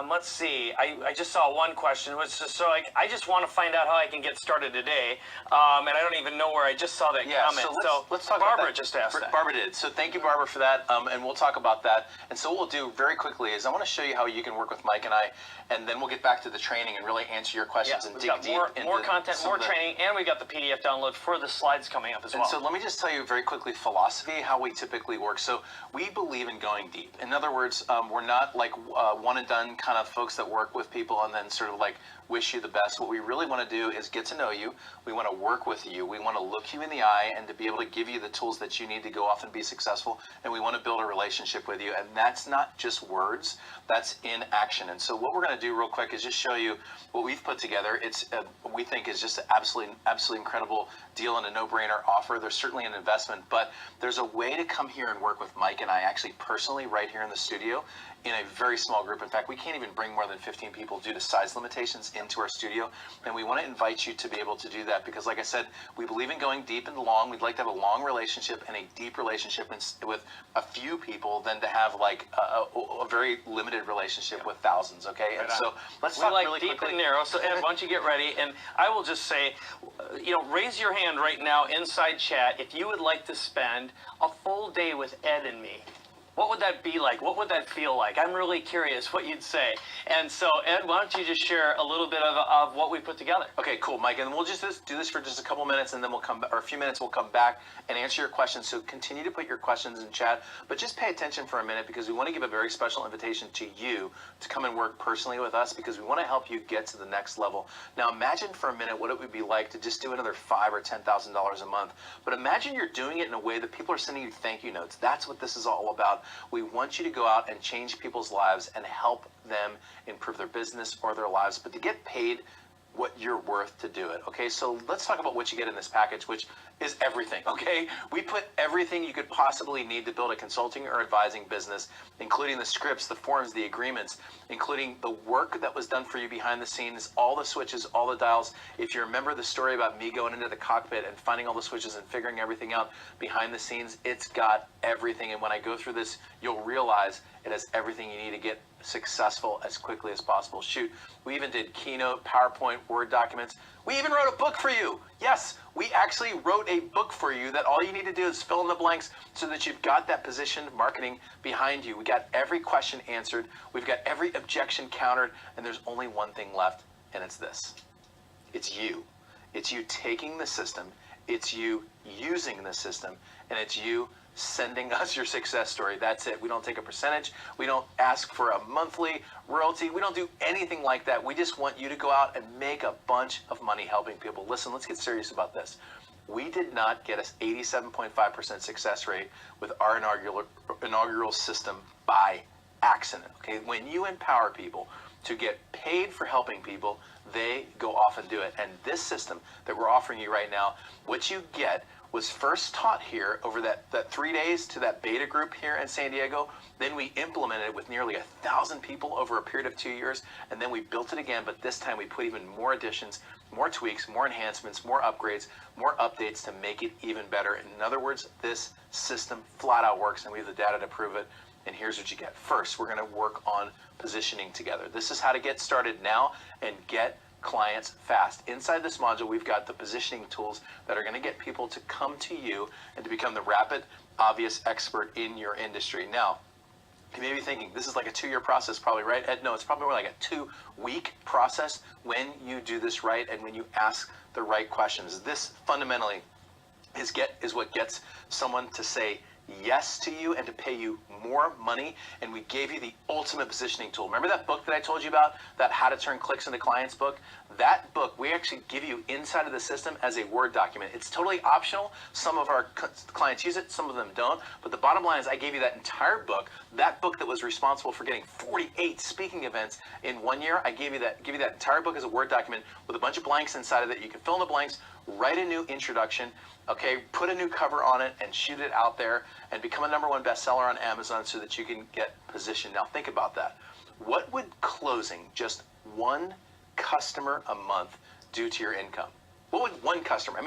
let's see. I just saw one question. It was just so like, I just want to find out how I can get started today, and I don't even know where I just saw that comment. So let's talk Barbara about that. just asked that. Barbara did. So thank you, Barbara, for that, and we'll talk about that. And so what we'll do very quickly is I want to show you how you can work with Mike and I, and then we'll get back to the training and really answer your questions and dig deep into more content, more training, and we got the PDF download for the slides coming up as well. And so let me just tell you very quickly philosophy, how we typically work. So we believe in going deep. In other words, we're not like one and done kind of folks that work with people and then sort of like wish you the best. What we really want to do is get to know you. We want to work with you. We want to look you in the eye and to be able to give you the tools that you need to go off and be successful. And we want to build a relationship with you. And that's not just words, that's in action. And so what we're going to do real quick is just show you what we've put together. It's we think is just an absolutely incredible deal and a no-brainer offer. There's certainly an investment, but there's a way to come here and work with Mike and I actually personally right here in the studio in a very small group. In fact, we can't even bring more than 15 people due to size limitations into our studio. And we want to invite you to be able to do that because, like I said, we believe in going deep and long. We'd like to have a long relationship and a deep relationship with a few people than to have like a very limited relationship with thousands, okay? And so let's talk really quickly. We like deep and narrow. So Ed, why don't you get ready? And I will just say, raise your hand right now inside chat if you would like to spend a full day with Ed and me. What would that be like? What would that feel like? I'm really curious what you'd say. And so, Ed, why don't you just share a little bit of what we put together? Okay, cool, Mike. And we'll just do this for just a couple minutes, and then we'll come, or a few minutes, we'll come back and answer your questions. So continue to put your questions in chat, but just pay attention for a minute because we want to give a very special invitation to you to come and work personally with us because we want to help you get to the next level. Now, imagine for a minute what it would be like to just do another $5,000 or $10,000 a month. But imagine you're doing it in a way that people are sending you thank you notes. That's what this is all about. We want you to go out and change people's lives and help them improve their business or their lives, but to get paid what you're worth to do it. Okay, so let's talk about what you get in this package, which is everything. Okay, we put everything you could possibly need to build a consulting or advising business, including the scripts, the forms, the agreements, including the work that was done for you behind the scenes, all the switches, all the dials. If you remember the story about me going into the cockpit and finding all the switches and figuring everything out behind the scenes, it's got everything. And when I go through this, you'll realize it has everything you need to get successful as quickly as possible. Shoot, we even did Keynote, PowerPoint, Word documents. We even wrote a book for you. Yes, we actually wrote a book for you that all you need to do is fill in the blanks so that you've got that positioned marketing behind you. We got every question answered. We've got every objection countered, and there's only one thing left, and it's this. It's you. It's you taking the system. It's you using the system, and it's you sending us your success story. That's it. We don't take a percentage. We don't ask for a monthly royalty. We don't do anything like that. We just want you to go out and make a bunch of money helping people. Listen, let's get serious about this. We did not get an 87.5% success rate with our inaugural system by accident. Okay, when you empower people to get paid for helping people, they go off and do it. And this system that we're offering you right now, what you get was first taught here over that 3 days to that beta group here in San Diego. Then we implemented it with nearly 1,000 people over a period of 2 years. And then we built it again, but this time we put even more additions, more tweaks, more enhancements, more upgrades, more updates to make it even better. In other words, this system flat out works, and we have the data to prove it. And here's what you get. First, we're going to work on positioning together. This is how to get started now and get clients fast. Inside this module, we've got the positioning tools that are going to get people to come to you and to become the rapid, obvious expert in your industry. Now, you may be thinking, this is like a 2-year process probably, right, Ed? No, it's probably more like a 2-week process when you do this right and when you ask the right questions. This fundamentally is what gets someone to say yes to you and to pay you more money. And we gave you the ultimate positioning tool. Remember that book that I told you about, that How to Turn Clicks into Clients book? That book we actually give you inside of the system as a Word document. It's totally optional. Some of our clients use it, some of them don't. But the bottom line is I gave you that entire book, that book that was responsible for getting 48 speaking events in 1 year. I give you that entire book as a Word document with a bunch of blanks inside of it. You can fill in the blanks, write a new introduction, okay, put a new cover on it and shoot it out there and become a #1 bestseller on Amazon so that you can get positioned. Now think about that. What would closing just one customer a month do to your income? What would one customer,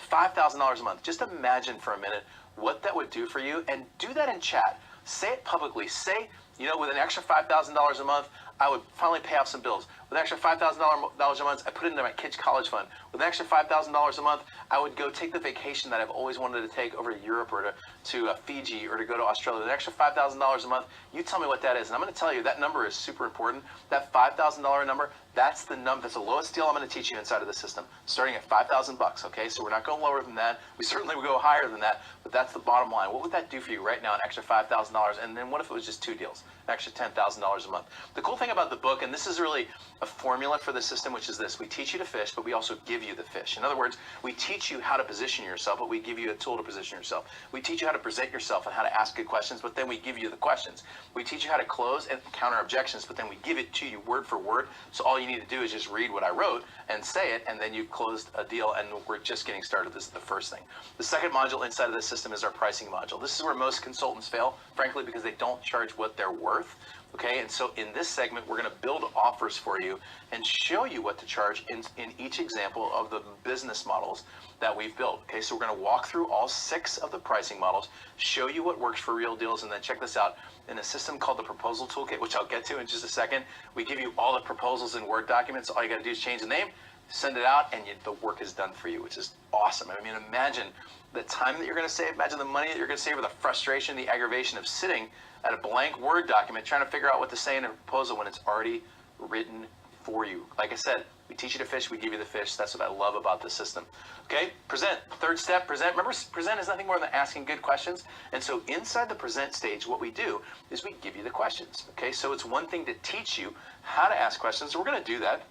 $5,000 a month, just imagine for a minute what that would do for you, and do that in chat. Say it publicly. Say, with an extra $5,000 a month, I would finally pay off some bills. With an extra $5,000 a month, I put it into my kids' college fund. With an extra $5,000 a month, I would go take the vacation that I've always wanted to take over to Europe or to Fiji or to go to Australia. With an extra $5,000 a month, you tell me what that is. And I'm going to tell you that number is super important. That $5,000 number, that's the number. That's the lowest deal I'm going to teach you inside of the system, starting at $5,000. Okay, so we're not going lower than that. We certainly would go higher than that, but that's the bottom line. What would that do for you right now? An extra $5,000, and then what if it was just 2 deals? An extra $10,000 a month. The cool thing about the book, and this is really a formula for the system, which is this: we teach you to fish, but we also give you the fish. In other words, we teach you how to position yourself, but we give you a tool to position yourself. We teach you how to present yourself and how to ask good questions, but then we give you the questions. We teach you how to close and counter objections, but then we give it to you word for word. So all you need to do is just read what I wrote and say it, and then you've closed a deal, and we're just getting started. This is the first thing. The second module inside of this system is our pricing module. This is where most consultants fail, frankly, because they don't charge what they're worth. Okay, and so in this segment, we're going to build offers for you and show you what to charge in each example of the business models that we've built. Okay, so we're going to walk through all 6 of the pricing models, show you what works for real deals, and then check this out. In a system called the Proposal Toolkit, which I'll get to in just a second, we give you all the proposals in Word documents. All you got to do is change the name, send it out, and the work is done for you, which is awesome. Imagine the time that you're going to save. Imagine the money that you're going to save, or the frustration, the aggravation of sitting at a blank Word document trying to figure out what to say in a proposal when it's already written for you. Like I said, we teach you to fish, we give you the fish. That's what I love about this system. Okay, present. Third step, present. Remember, present is nothing more than asking good questions. And so inside the present stage, what we do is we give you the questions. Okay, so it's one thing to teach you how to ask questions. So we're going to do that.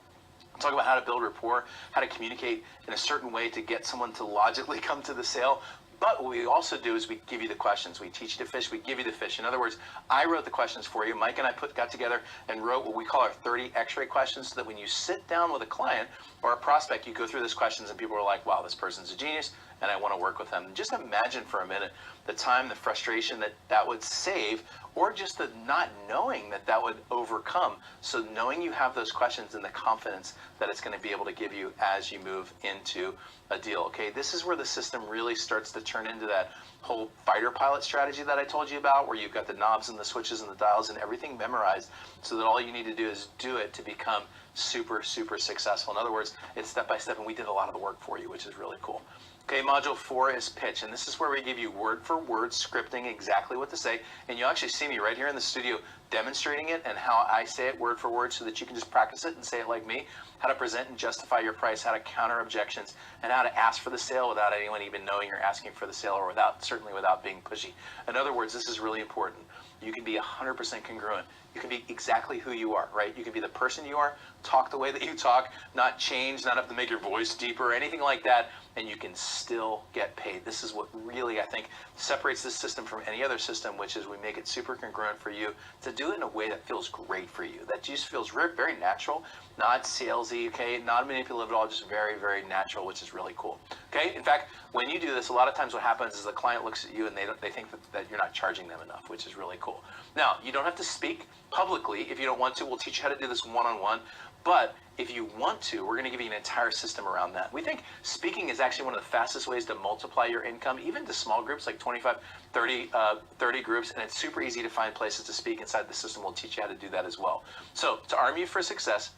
Talk about how to build rapport, how to communicate in a certain way to get someone to logically come to the sale. But what we also do is we give you the questions. We teach you to fish, we give you the fish. In other words, I wrote the questions for you. Mike and I got together and wrote what we call our 30 X-ray questions, so that when you sit down with a client or a prospect, you go through those questions and people are like, wow, this person's a genius and I want to work with them. And just imagine for a minute the time, the frustration that would save, or just the not knowing that would overcome. So knowing you have those questions and the confidence that it's going to be able to give you as you move into a deal. Okay, this is where the system really starts to turn into that whole fighter pilot strategy that I told you about, where you've got the knobs and the switches and the dials and everything memorized, so that all you need to do is do it to become super, super successful. In other words, it's step by step, and we did a lot of the work for you, which is really cool. Okay, module 4 is pitch, and this is where we give you word for word scripting exactly what to say, and you'll actually see me right here in the studio demonstrating it and how I say it word for word, so that you can just practice it and say it like me, how to present and justify your price, how to counter objections, and how to ask for the sale without anyone even knowing you're asking for the sale, or certainly without being pushy. In other words, this is really important. You can be 100% congruent. you can be exactly who you are, right? You can be the person you are, talk the way that you talk, not change, not have to make your voice deeper or anything like that, and you can still get paid. This is what really, I think, separates this system from any other system, which is we make it super congruent for you to do it in a way that feels great for you. That just feels very natural, not salesy, okay, not manipulative at all, just very, very natural, which is really cool. Okay, in fact, when you do this, a lot of times what happens is the client looks at you and they think that you're not charging them enough, which is really cool. Now, you don't have to speak publicly if you don't want to. We'll teach you how to do this one-on-one. But if you want to, we're going to give you an entire system around that. We think speaking is actually one of the fastest ways to multiply your income, even to small groups like 25, 30 groups, and it's super easy to find places to speak inside the system. We'll teach you how to do that as well. So to arm you for success,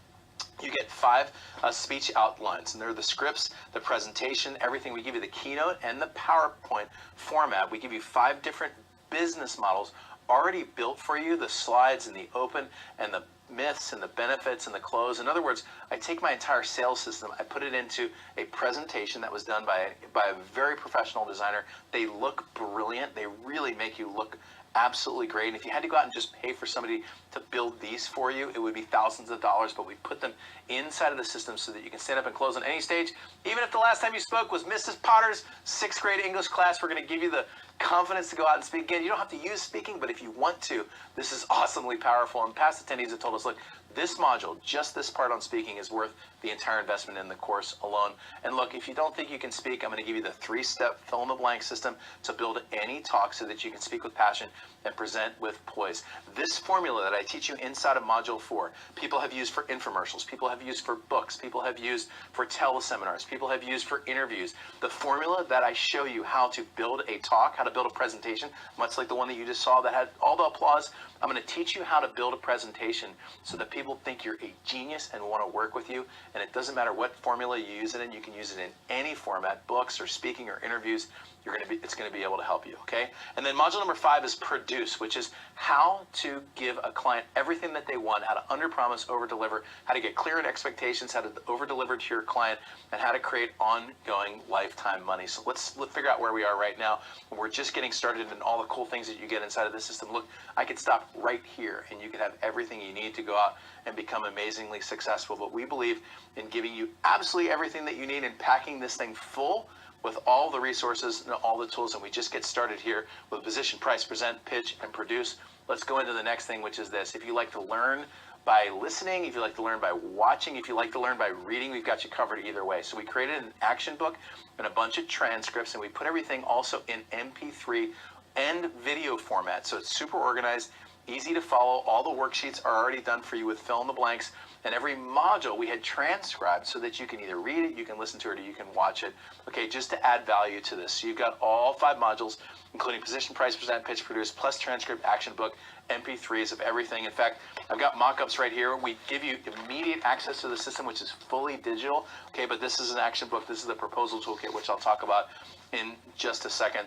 you get 5 speech outlines, and they're the scripts, the presentation, everything. We give you the keynote and the PowerPoint format. We give you 5 different business models already built for you, the slides and the open and the myths and the benefits and the close. In other words, I take my entire sales system, I put it into a presentation that was done by a very professional designer. They look brilliant. They really make you look absolutely great. And if you had to go out and just pay for somebody to build these for you, it would be thousands of dollars, but we put them inside of the system so that you can stand up and close on any stage. Even if the last time you spoke was Mrs. Potter's 6th grade English class, we're going to give you the confidence to go out and speak again. You don't have to use speaking, but if you want to, this is awesomely powerful. And past attendees have told us, look, this module, just this part on speaking, is worth the entire investment in the course alone. And look, if you don't think you can speak, I'm going to give you the 3-step fill-in-the-blank system to build any talk so that you can speak with passion and present with poise. This formula that I teach you inside of Module 4, people have used for infomercials, people have used for books, people have used for teleseminars, people have used for interviews. The formula that I show you how to build a talk, how to build a presentation, much like the one that you just saw that had all the applause, I'm going to teach you how to build a presentation so that people think you're a genius and want to work with you. And it doesn't matter what formula you use it in. You can use it in any format, books or speaking or interviews. It's going to be able to help you, okay? And then module number 5 is produce, which is how to give a client everything that they want, how to under-promise, over-deliver, how to get clear in expectations, how to over-deliver to your client, and how to create ongoing lifetime money. So let's figure out where we are right now. We're just getting started in all the cool things that you get inside of this system. Look, I could stop right here, and you could have everything you need to go out and become amazingly successful. But we believe in giving you absolutely everything that you need and packing this thing full with all the resources and all the tools, and we just get started here with position, price, present, pitch, and produce. Let's go into the next thing, which is this. If you like to learn by listening, if you like to learn by watching, if you like to learn by reading, we've got you covered either way. So we created an action book and a bunch of transcripts, and we put everything also in MP3 and video format. So it's super organized, easy to follow. All the worksheets are already done for you with fill in the blanks. And every module we had transcribed so that you can either read it, you can listen to it, or you can watch it, okay, just to add value to this. So you've got all 5 modules, including position, price, present, pitch, produce, plus transcript, action book, MP3s of everything. In fact, I've got mock-ups right here. We give you immediate access to the system, which is fully digital, okay, but this is an action book. This is the proposal toolkit, which I'll talk about in just a second.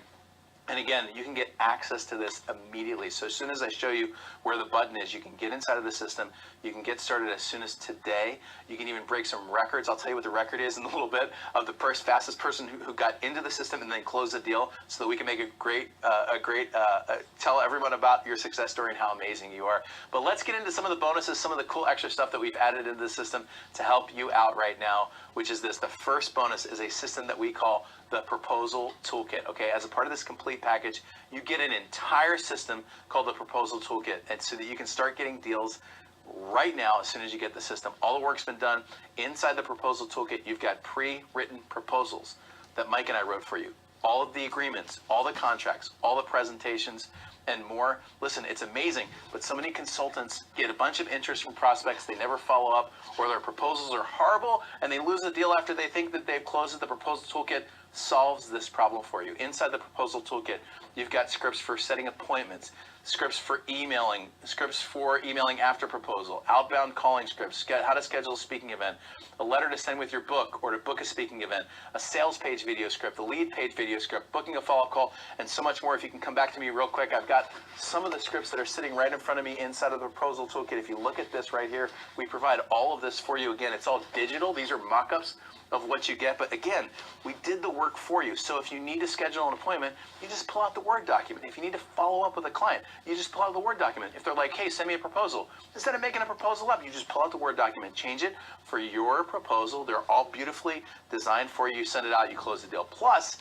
And again, you can get access to this immediately. So as soon as I show you where the button is, you can get inside of the system. You can get started as soon as today. You can even break some records. I'll tell you what the record is in a little bit of the fastest person who got into the system and then closed the deal, so that we can make a great tell everyone about your success story and how amazing you are. But let's get into some of the bonuses, some of the cool extra stuff that we've added into the system to help you out right now, which is this. The first bonus is a system that we call the proposal toolkit. Okay, as a part of this complete package, you get an entire system called the proposal toolkit, and so that you can start getting deals right now as soon as you get the system. All the work's been done inside the proposal toolkit. You've got pre-written proposals that Mike and I wrote for you, all of the agreements, all the contracts, all the presentations, and more. Listen, it's amazing, but so many consultants get a bunch of interest from prospects, they never follow up, or their proposals are horrible, and they lose the deal after they think that they've closed it. The proposal toolkit solves this problem for you. Inside the proposal toolkit, you've got scripts for setting appointments, scripts for emailing after proposal, outbound calling scripts, how to schedule a speaking event, a letter to send with your book or to book a speaking event, a sales page video script, a lead page video script, booking a follow-up call, and so much more. If you can come back to me real quick, I've got some of the scripts that are sitting right in front of me inside of the proposal toolkit. If you look at this right here, we provide all of this for you. Again, it's all digital. These are mock-ups of what you get. But again, we did the work work for you. So if you need to schedule an appointment, you just pull out the Word document. If you need to follow up with a client, you just pull out the Word document. If they're like, hey, send me a proposal, instead of making a proposal up, you just pull out the Word document, change it for your proposal. They're all beautifully designed for you. You send it out, you close the deal. Plus,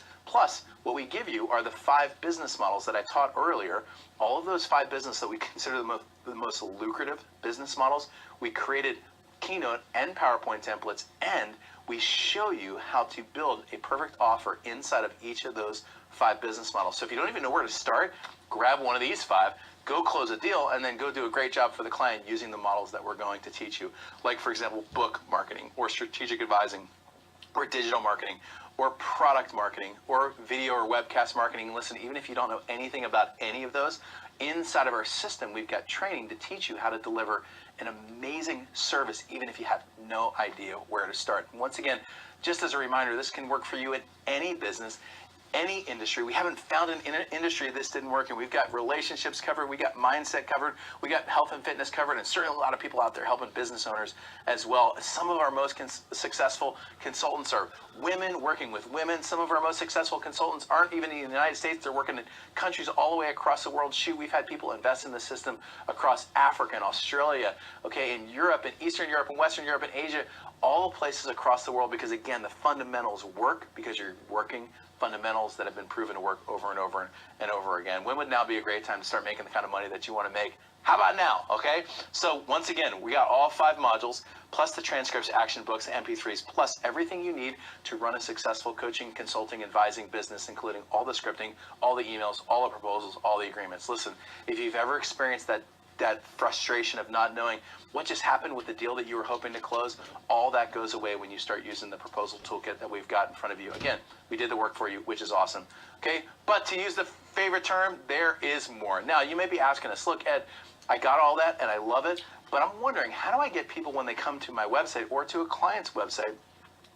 what we give you are the 5 business models that I taught earlier. All of those 5 business that we consider the most lucrative business models, we created Keynote and PowerPoint templates, and we show you how to build a perfect offer inside of each of those 5 business models. So if you don't even know where to start, grab one of these 5, go close a deal, and then go do a great job for the client using the models that we're going to teach you. Like, for example, book marketing, or strategic advising, or digital marketing, or product marketing, or video or webcast marketing. Listen, even if you don't know anything about any of those, inside of our system, we've got training to teach you how to deliver an amazing service, even if you have no idea where to start. And once again, just as a reminder, this can work for you in any business, any industry. We haven't found an industry this didn't work, and we've got relationships covered, we got mindset covered, we got health and fitness covered, and certainly a lot of people out there helping business owners as well. Some of our most successful consultants are women working with women. Some of our most successful consultants aren't even in the United States. They're working in countries all the way across the world. Shoot, we've had people invest in the system across Africa and Australia, okay, in Europe, and Eastern Europe, and Western Europe, and Asia, all places across the world, because again, the fundamentals work because you're working fundamentals that have been proven to work over and over and over again. When would now be a great time to start making the kind of money that you want to make? How about now? Okay, so once again, we got all 5 modules, plus the transcripts, action books, MP3s, plus everything you need to run a successful coaching, consulting, advising business, including all the scripting, all the emails, all the proposals, all the agreements. Listen, if you've ever experienced that frustration of not knowing what just happened with the deal that you were hoping to close, all that goes away when you start using the proposal toolkit that we've got in front of you. Again, we did the work for you, which is awesome. Okay, but to use the favorite term, there is more. Now, you may be asking us, look, Ed, I got all that and I love it, but I'm wondering, how do I get people when they come to my website or to a client's website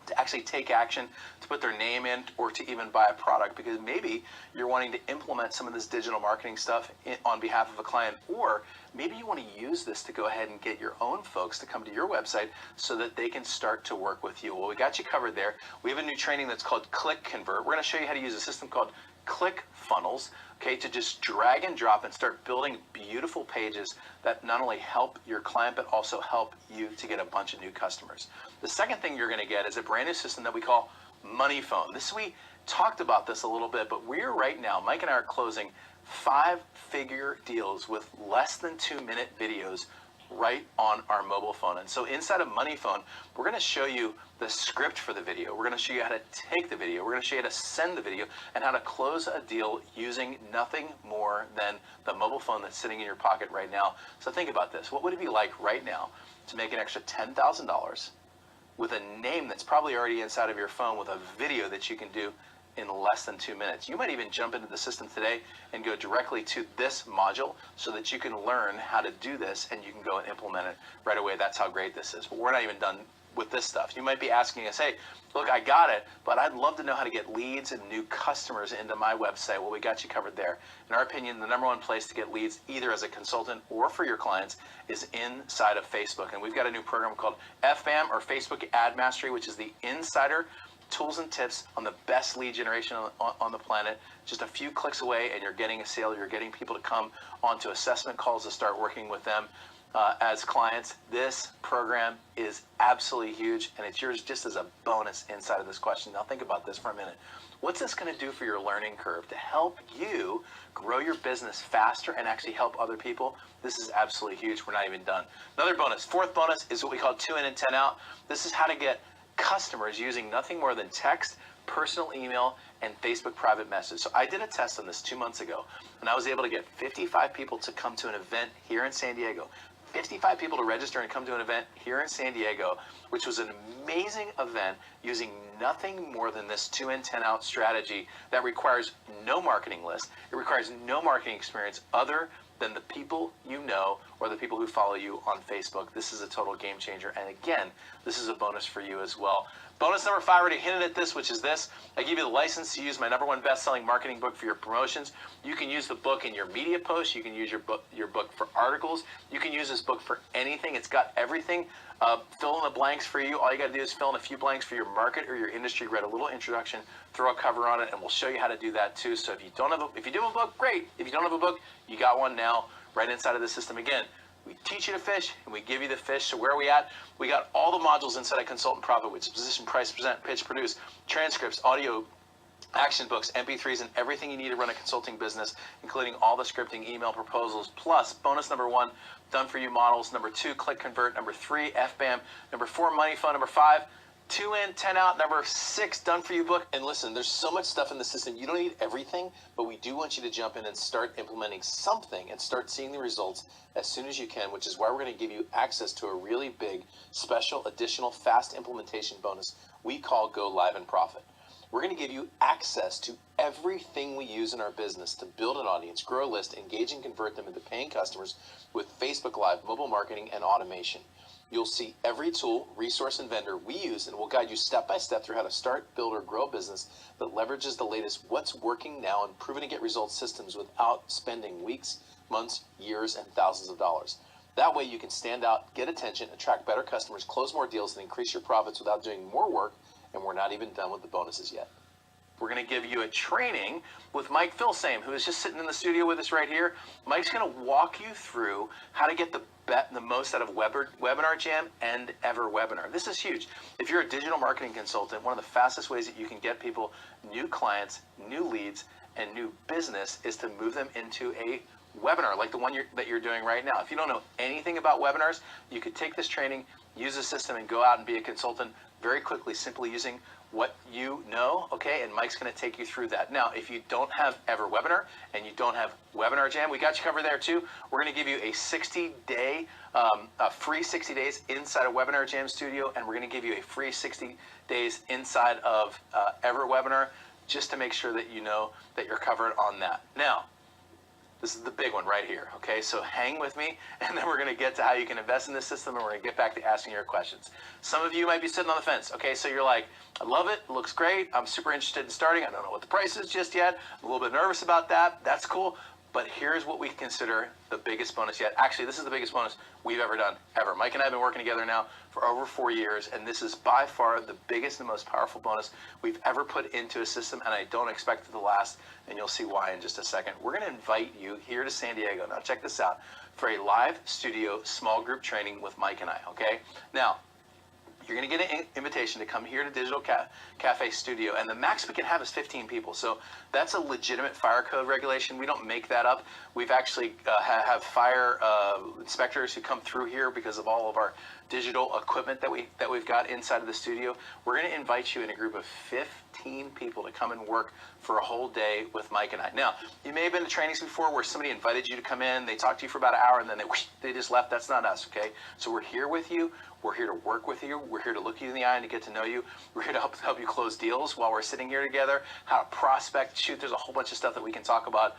to actually take action, to put their name in, or to even buy a product? Because maybe you're wanting to implement some of this digital marketing stuff on behalf of a client, or maybe you want to use this to go ahead and get your own folks to come to your website so that they can start to work with you. Well, we got you covered there. We have a new training that's called Click Convert. We're going to show you how to use a system called Click Funnels, okay, to just drag and drop and start building beautiful pages that not only help your client, but also help you to get a bunch of new customers. The second thing you're going to get is a brand new system that we call Money Phone. We talked about this a little bit, but we're right now, Mike and I are closing 5-figure deals with less than 2-minute videos right on our mobile phone. And so inside of Money Phone, we're going to show you the script for the video. We're going to show you how to take the video. We're going to show you how to send the video and how to close a deal using nothing more than the mobile phone that's sitting in your pocket right now. So think about this. What would it be like right now to make an extra $10,000 with a name that's probably already inside of your phone with a video that you can do in less than 2 minutes? You might even jump into the system today and go directly to this module so that you can learn how to do this and you can go and implement it right away. That's how great this is. But we're not even done with this stuff. You might be asking us, hey, look, I got it, but I'd love to know how to get leads and new customers into my website. Well, we got you covered there. In our opinion, the number one place to get leads, either as a consultant or for your clients, is inside of Facebook. And we've got a new program called FBAM, or Facebook Ad Mastery, which is the insider tools and tips on the best lead generation on the planet. Just a few clicks away and you're getting a sale. You're getting people to come onto assessment calls to start working with them as clients. This program is absolutely huge, and it's yours just as a bonus inside of this question. Now think about this for a minute. What's this going to do for your learning curve to help you grow your business faster and actually help other people? This is absolutely huge. We're not even done. Another bonus, 4th bonus, is what we call 2 in and 10 out. This is how to get customers using nothing more than text, personal email, and Facebook private message. So I did a test on this 2 months ago, and I was able to get 55 people to come to an event here in San Diego. 55 people to register and come to an event here in San Diego, which was an amazing event using nothing more than this 2 in, 10 out strategy that requires no marketing list. It requires no marketing experience other than the people you know or the people who follow you on Facebook. This is a total game changer. And again, this is a bonus for you as well. Bonus number 5, I already hinted at this, which is this. I give you the license to use my #1 best-selling marketing book for your promotions. You can use the book in your media posts. You can use your book for articles. You can use this book for anything. It's got everything. Fill in the blanks for you. All you got to do is fill in a few blanks for your market or your industry. Read a little introduction, throw a cover on it, and we'll show you how to do that too. So if you don't have if you do have a book, great. If you don't have a book, you got one now right inside of the system. Again, we teach you to fish, and we give you the fish. So where are we at? We got all the modules inside of Consultant Profit, which is position, price, present, pitch, produce, transcripts, audio, action books, MP3s, and everything you need to run a consulting business, including all the scripting, email proposals, plus bonus number 1, done for you models, number 2, click convert, number 3, FBAM, number 4, money flow, number 5, 2 in, 10 out, number 6, done for you book. And listen, there's so much stuff in the system. You don't need everything, but we do want you to jump in and start implementing something and start seeing the results as soon as you can, which is why we're going to give you access to a really big, special, additional, fast implementation bonus we call Go Live and Profit. We're going to give you access to everything we use in our business to build an audience, grow a list, engage and convert them into paying customers with Facebook Live, mobile marketing, and automation. You'll see every tool, resource, and vendor we use, and we'll guide you step by step through how to start, build, or grow a business that leverages the latest what's working now and proven to get results systems without spending weeks, months, years, and thousands of dollars. That way you can stand out, get attention, attract better customers, close more deals, and increase your profits without doing more work. And we're not even done with the bonuses yet. We're going to give you a training with Mike Filsame, who is just sitting in the studio with us right here. Mike's going to walk you through how to get the most out of Webinar Jam and EverWebinar. This is huge. If you're a digital marketing consultant, one of the fastest ways that you can get people new clients, new leads, and new business is to move them into a webinar like the one that you're doing right now. If you don't know anything about webinars, you could take this training, use the system, and go out and be a consultant very quickly, simply using what you know, okay? And Mike's going to take you through that. Now, if you don't have EverWebinar and you don't have Webinar Jam, we got you covered there too. We're going to give you a 60-day, free 60 days inside of Webinar Jam Studio, and we're going to give you a free 60 days inside of EverWebinar, just to make sure that you know that you're covered on that. Now, this is the big one right here, okay? So hang with me, and then we're going to get to how you can invest in this system, and we're going to get back to asking your questions. Some of you might be sitting on the fence, okay? So you're like, I love it, looks great, I'm super interested in starting, I don't know what the price is just yet, I'm a little bit nervous about that, that's cool, but here's what we consider the biggest bonus yet. Actually, this is the biggest bonus we've ever done, ever. Mike and I have been working together now for over 4 years, and this is by far the biggest and most powerful bonus we've ever put into a system, and I don't expect it to last, and you'll see why in just a second. We're going to invite you here to San Diego. Now, check this out. For a live studio small group training with Mike and I, okay? Now, you're going to get an invitation to come here to Digital Cafe Studio, and the max we can have is 15 people. So that's a legitimate fire code regulation. We don't make that up. We've actually have fire inspectors who come through here because of all of our digital equipment that we've got inside of the studio. We're going to invite you in a group of 15 people to come and work for a whole day with Mike and I. Now, you may have been to trainings before where somebody invited you to come in, they talked to you for about an hour, and then they just left. That's not us, okay? So we're here with you. We're here to work with you. We're here to look you in the eye and to get to know you. We're here to help you close deals while we're sitting here together, how to prospect, shoot. There's a whole bunch of stuff that we can talk about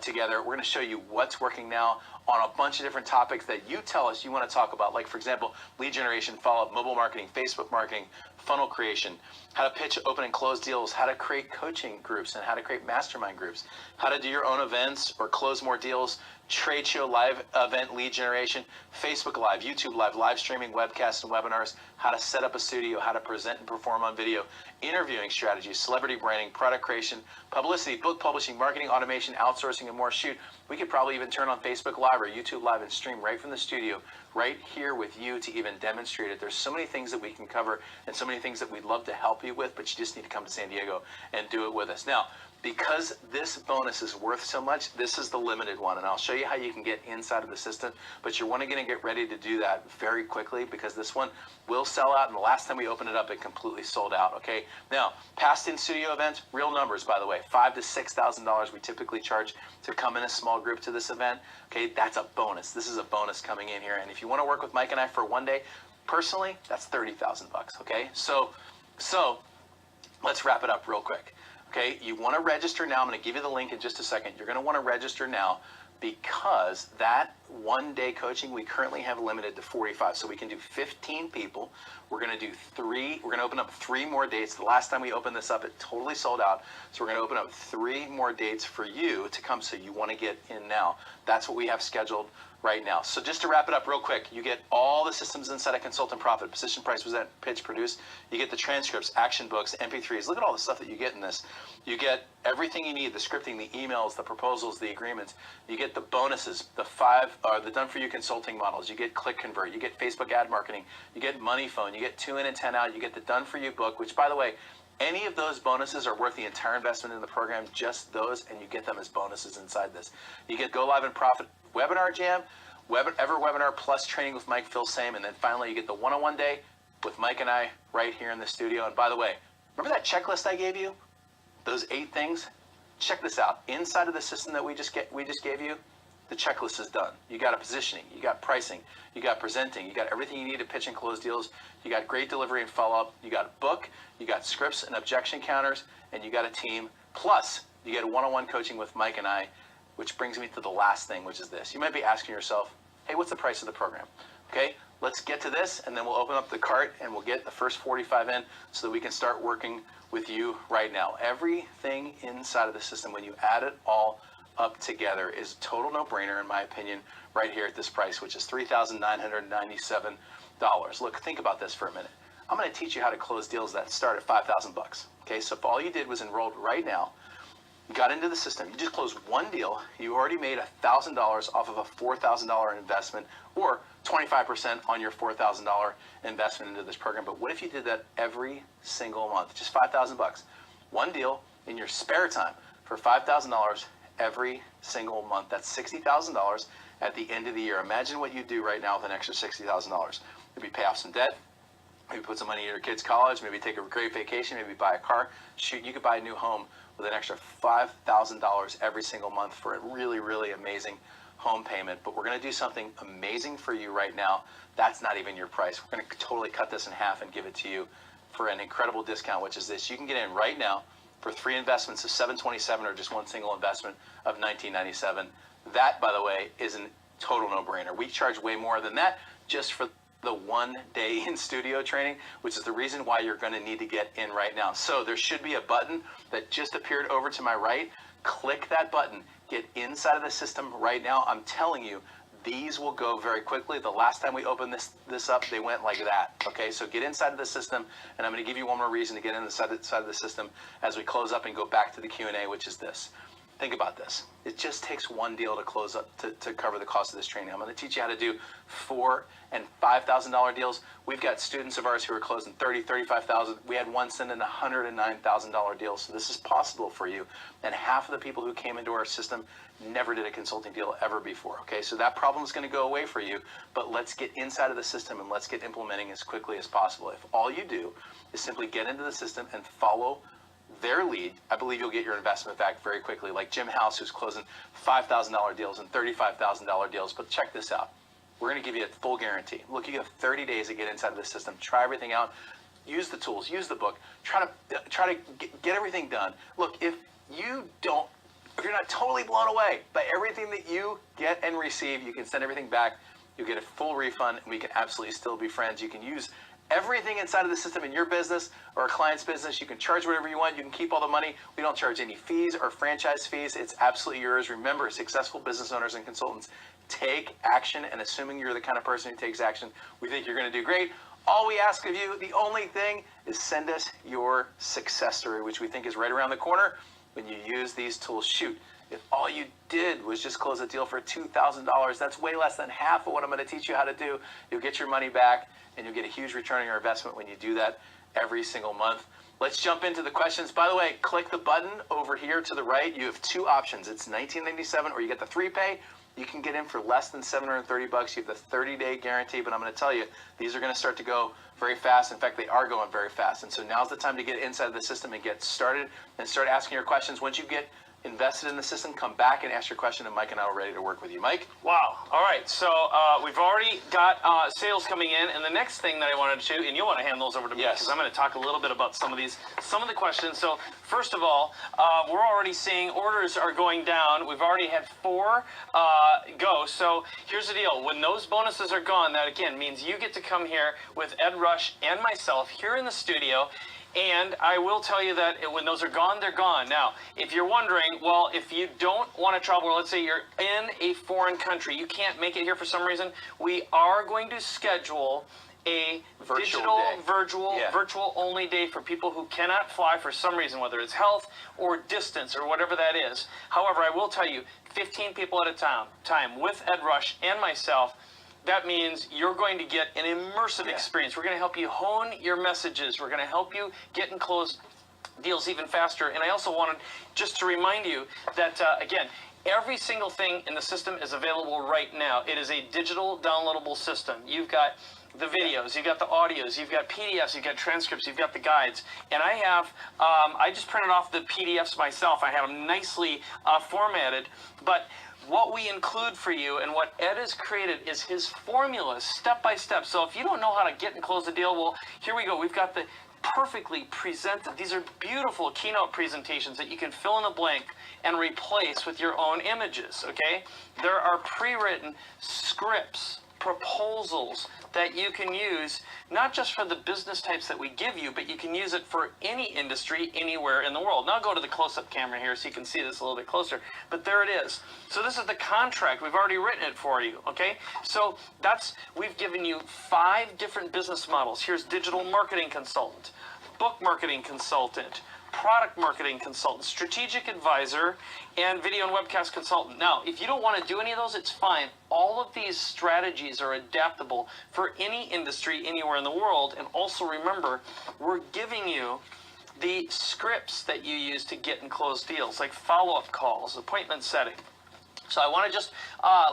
together. We're going to show you what's working now on a bunch of different topics that you tell us you want to talk about, like, for example, lead generation, follow-up, mobile marketing, Facebook marketing, funnel creation, how to pitch, open, and close deals, how to create coaching groups, and how to create mastermind groups, how to do your own events or close more deals, trade show, live event lead generation, Facebook Live, YouTube Live, live streaming, webcasts, and webinars, how to set up a studio, how to present and perform on video, interviewing strategies, celebrity branding, product creation, publicity, book publishing, marketing, automation, outsourcing, and more. Shoot, we could probably even turn on Facebook Live or YouTube Live and stream right from the studio, right here with you to even demonstrate it. There's so many things that we can cover and so many things that we'd love to help you with, but you just need to come to San Diego and do it with us. Now, because this bonus is worth so much, this is the limited one, and I'll show you how you can get inside of the system, but you're going to get ready to do that very quickly because this one will sell out, and the last time we opened it up, it completely sold out, okay? Now, past in-studio events, real numbers, by the way, $5,000 to $6,000 we typically charge to come in a small group to this event, okay? That's a bonus. This is a bonus coming in here, and if you want to work with Mike and I for one day, personally, that's $30,000, okay? So let's wrap it up real quick. Okay, you want to register now. I'm going to give you the link in just a second. You're going to want to register now because that one-day coaching, we currently have limited to 45. So we can do 15 people. We're going to do we're going to open up 3 more dates. The last time we opened this up, it totally sold out. So we're going to open up 3 more dates for you to come, so you want to get in now. That's what we have scheduled right now. So just to wrap it up real quick, you get all the systems inside of Consultant Profit: position, price, present, pitch, produce. You get the transcripts, action books, MP3s. Look at all the stuff that you get in this. You get everything you need: the scripting, the emails, the proposals, the agreements. You get the bonuses, the done for you consulting models. You get Click Convert. You get Facebook ad marketing. You get Money Phone. You get 2 in and 10 out. You get the done for you book, which, by the way, any of those bonuses are worth the entire investment in the program, just those, and you get them as bonuses inside this. You get Go Live and Profit Webinar Jam, Ever Webinar Plus training with Mike, Phil, Same, and then finally you get the one-on-one day with Mike and I right here in the studio. And by the way, remember that checklist I gave you? Those 8 things? Check this out. Inside of the system that we just gave you, the checklist is done. You got a positioning, you got pricing, you got presenting, you got everything you need to pitch and close deals, you got great delivery and follow-up, you got a book, you got scripts and objection counters, and you got a team. Plus, you get a one-on-one coaching with Mike and I, which brings me to the last thing, which is this. You might be asking yourself, hey, what's the price of the program? Okay, let's get to this, and then we'll open up the cart and we'll get the first 45 in so that we can start working with you right now. Everything inside of the system, when you add it all up together, is a total no-brainer, in my opinion, right here at this price, which is $3,997. Look, think about this for a minute. I'm going to teach you how to close deals that start at $5,000. Okay, so if all you did was enrolled right now, you got into the system, you just closed one deal, you already made $1,000 off of a $4,000 investment, or 25% on your $4,000 investment into this program. But what if you did that every single month? Just $5,000. One deal in your spare time for $5,000 every single month. That's $60,000 at the end of the year. Imagine what you do right now with an extra $60,000. Maybe pay off some debt, maybe put some money in your kids' college, maybe take a great vacation, maybe buy a car. Shoot, you could buy a new home with an extra $5,000 every single month for a really, really amazing home payment. But we're going to do something amazing for you right now. That's not even your price. We're going to totally cut this in half and give it to you for an incredible discount, which is this. You can get in right now for 3 investments of $727, or just one single investment of $1997. That, by the way, is a total no-brainer. We charge way more than that just for the 1 day in studio training, which is the reason why you're going to need to get in right now. So there should be a button that just appeared over to my right. Click that button. Get inside of the system right now. I'm telling you, these will go very quickly. The last time we opened this up, they went like that. Okay, so get inside of the system, and I'm going to give you one more reason to get inside of the system as we close up and go back to the Q&A, which is this. Think about this. It just takes one deal to close up to cover the cost of this training. I'm going to teach you how to do $4,000 and $5,000 deals. We've got students of ours who are closing $30,000, $35,000. We had one send in a $109,000 deal. So this is possible for you. And half of the people who came into our system never did a consulting deal ever before. Okay, so that problem is going to go away for you. But let's get inside of the system and let's get implementing as quickly as possible. If all you do is simply get into the system and follow their lead, I believe you'll get your investment back very quickly, like Jim House, who's closing $5,000 deals and $35,000 deals. But check this out. We're going to give you a full guarantee. Look, you have 30 days to get inside of the system. Try everything out. Use the tools. Use the book. Try to get everything done. Look, if you're not totally blown away by everything that you get and receive, you can send everything back. You'll get a full refund, and we can absolutely still be friends. You can use everything inside of the system in your business or a client's business. You can charge whatever you want. You can keep all the money. We don't charge any fees or franchise fees. It's absolutely yours. Remember, successful business owners and consultants take action, and assuming you're the kind of person who takes action, we think you're going to do great. All we ask of you, the only thing, is send us your success story, which we think is right around the corner when you use these tools. Shoot, if all you did was just close a deal for $2,000, that's way less than half of what I'm going to teach you how to do. You'll get your money back, and you'll get a huge return on your investment when you do that every single month. Let's jump into the questions. By the way, click the button over here to the right. You have 2 options. It's $19.97, or you get the 3 pay. You can get in for less than $730. You have the 30-day guarantee, but I'm going to tell you, these are going to start to go very fast. In fact, they are going very fast. And so now's the time to get inside of the system and get started and start asking your questions. Once you get invested in the system, come back and ask your question, and Mike and I are ready to work with you. Mike? Wow. All right. So we've already got sales coming in, and the next thing that I wanted to, and you'll want to hand those over to me Yes. because I'm going to talk a little bit about some of the questions. So first of all, we're already seeing orders are going down. We've already had 4 go. So here's the deal: when those bonuses are gone, that again means you get to come here with Ed Rush and myself here in the studio. And I will tell you that when those are gone, they're gone. Now, if you're wondering, well, if you don't want to travel, or let's say you're in a foreign country, you can't make it here for some reason, we are going to schedule a virtual only day for people who cannot fly for some reason, whether it's health or distance or whatever that is. However, I will tell you, 15 people at a time with Ed Rush and myself. That means you're going to get an immersive experience. We're going to help you hone your messages. We're going to help you get and close deals even faster. And I also wanted just to remind you that, again, every single thing in the system is available right now. It is a digital downloadable system. You've got the videos, you've got the audios, you've got PDFs, you've got transcripts, you've got the guides. And I have, I just printed off the PDFs myself. I have them nicely formatted. But what we include for you and what Ed has created is his formulas step by step. So if you don't know how to get and close a deal, well, here we go. We've got the perfectly presented. These are beautiful keynote presentations that you can fill in the blank and replace with your own images, okay? There are pre-written scripts, proposals that you can use, not just for the business types that we give you, but you can use it for any industry anywhere in the world. Now go to the close-up camera here so you can see this a little bit closer, but there it is. So this is the contract. We've already written it for you, okay? So we've given you 5 different business models. Here's digital marketing consultant, book marketing consultant, product marketing consultant, strategic advisor, and video and webcast consultant. Now, if you don't want to do any of those, it's fine. All of these strategies are adaptable for any industry anywhere in the world. And also remember, we're giving you the scripts that you use to get and close deals, like follow-up calls, appointment setting. So I want to just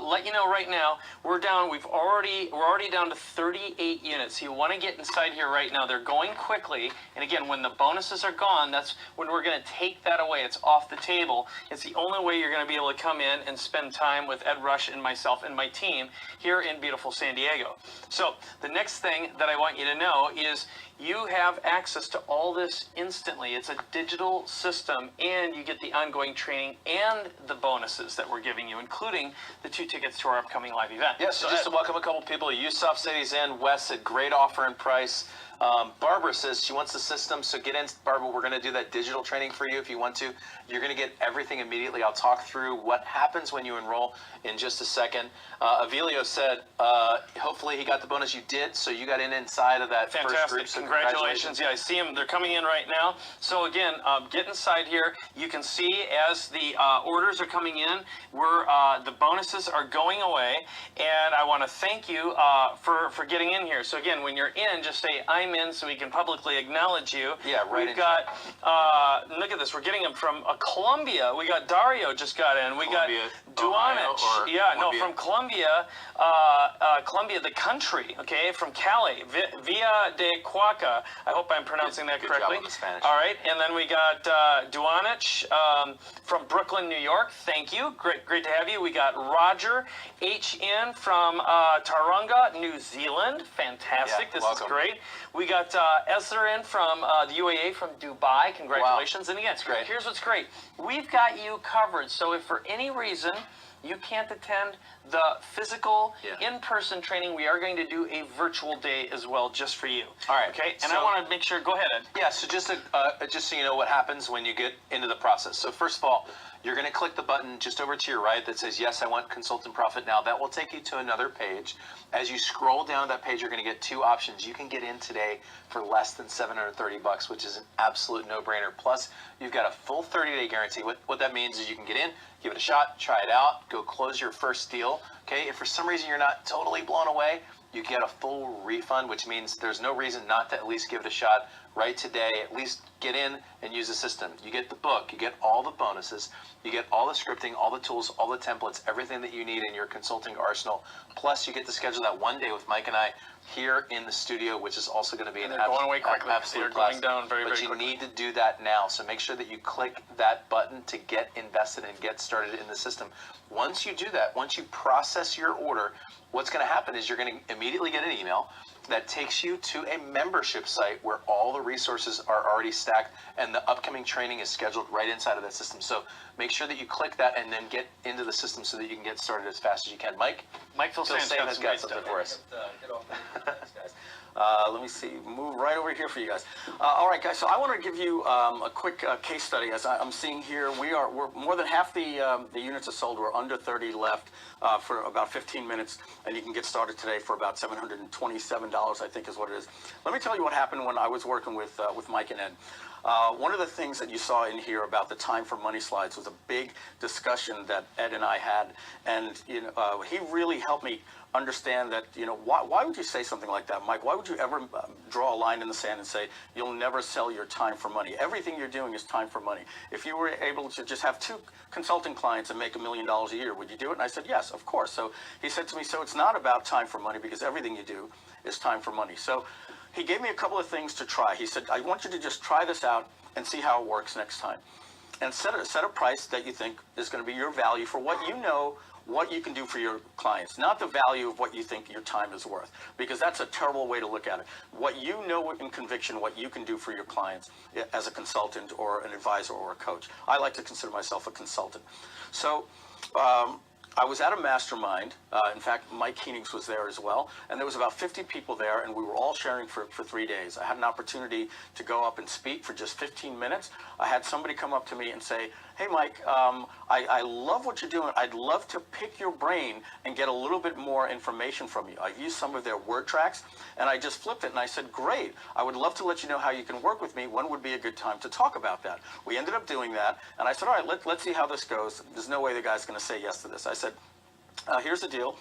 let you know right now, we're already down to 38 units. You want to get inside here right now. They're going quickly. And again, when the bonuses are gone, that's when we're going to take that away. It's off the table. It's the only way you're going to be able to come in and spend time with Ed Rush and myself and my team here in beautiful San Diego. So the next thing that I want you to know is you have access to all this instantly. It's a digital system, and you get the ongoing training and the bonuses that we're giving you, including the 2 tickets to our upcoming live event. Yeah, so just to welcome a couple people. Yusuf said he's in. Wes said great offer and price. Barbara says she wants the system, so get in. Barbara, we're going to do that digital training for you if you want to. You're going to get everything immediately. I'll talk through what happens when you enroll in just a second. Avilio said hopefully he got the bonus. You did, so you got inside of that Fantastic. first group. So Congratulations. Yeah, I see them. They're coming in right now. So again, get inside here. You can see as the orders are coming in, the bonuses are going away, and I want to thank you for getting in here. So again, when you're in, just say I'm in so we can publicly acknowledge you. Yeah, right. We've got look at this. We're getting them from Colombia. We got Dario just got in. We Colombia, got Duanich. Yeah, no, Colombia. from Colombia, Colombia, the country. Okay, from Cali, Villa de Cuaca. I hope I'm pronouncing that correctly. Good job with the Spanish. All right, and then we got Duanich from Brooklyn, New York. Thank you. Great to have you. We got Roger H.N. from Tauranga, New Zealand. Fantastic. Yeah, this welcome. is great. We got Esserin from the UAE from Dubai. Congratulations. Wow. And again, That's great. here's what's great. We've got you covered. So if for any reason you can't attend the physical in-person training, we are going to do a virtual day as well just for you. All right. Okay? And So- I want to make sure, go ahead, Ed. Yeah, so just so you know what happens when you get into the process. So first of all, you're going to click the button just over to your right that says, yes, I want Consultant Profit Now. That will take you to another page. As you scroll down that page, you're going to get 2 options. You can get in today for less than $730, which is an absolute no-brainer. Plus, you've got a full 30-day guarantee. What that means is you can get in, give it a shot, try it out, go close your first deal. Okay, if for some reason you're not totally blown away, you get a full refund, which means there's no reason not to at least give it a shot right today. At least get in and use the system. You get the book, you get all the bonuses, you get all the scripting, all the tools, all the templates, everything that you need in your consulting arsenal. Plus, you get to schedule that one day with Mike and I here in the studio, which is also going to be an they're going away quickly. absolute They're going blast. down very, but very you quickly. need to do that now. So make sure that you click that button to get invested and get started in the system. Once you do that, once you process your order, what's going to happen is you're going to immediately get an email that takes you to a membership site where all the resources are already stacked and the upcoming training is scheduled right inside of that system. So make sure that you click that and then get into the system so that you can get started as fast as you can. Mike Phil Sane Sane has got something for us. Get off the thanks, guys. Let me see. Move right over here for you guys. All right, guys. So I want to give you a quick case study. As I'm seeing here, we're more than half the units are sold. We're under 30 left for about 15 minutes, and you can get started today for about $727, I think is what it is. Let me tell you what happened when I was working with Mike and Ed. One of the things that you saw in here about the time for money slides was a big discussion that Ed and I had, and he really helped me understand that, why would you say something like that, Mike? Why would you ever draw a line in the sand and say you'll never sell your time for money? Everything you're doing is time for money. If you were able to just have 2 consulting clients and make $1 million a year, would you do it? And I said, yes, of course. So he said to me, so it's not about time for money because everything you do is time for money. So he gave me a couple of things to try. He said, I want you to just try this out and see how it works next time. And set a price that you think is going to be your value for what you know, what you can do for your clients, not the value of what you think your time is worth, because that's a terrible way to look at it. What you know in conviction, what you can do for your clients as a consultant or an advisor or a coach. I like to consider myself a consultant. So I was at a mastermind. In fact, Mike Koenigs was there as well. And there was about 50 people there, and we were all sharing for 3 days. I had an opportunity to go up and speak for just 15 minutes. I had somebody come up to me and say, hey, Mike, I love what you're doing. I'd love to pick your brain and get a little bit more information from you. I've used some of their word tracks, and I just flipped it, and I said, great. I would love to let you know how you can work with me. When would be a good time to talk about that? We ended up doing that, and I said, all right, let's see how this goes. There's no way the guy's going to say yes to this. I said, here's the deal.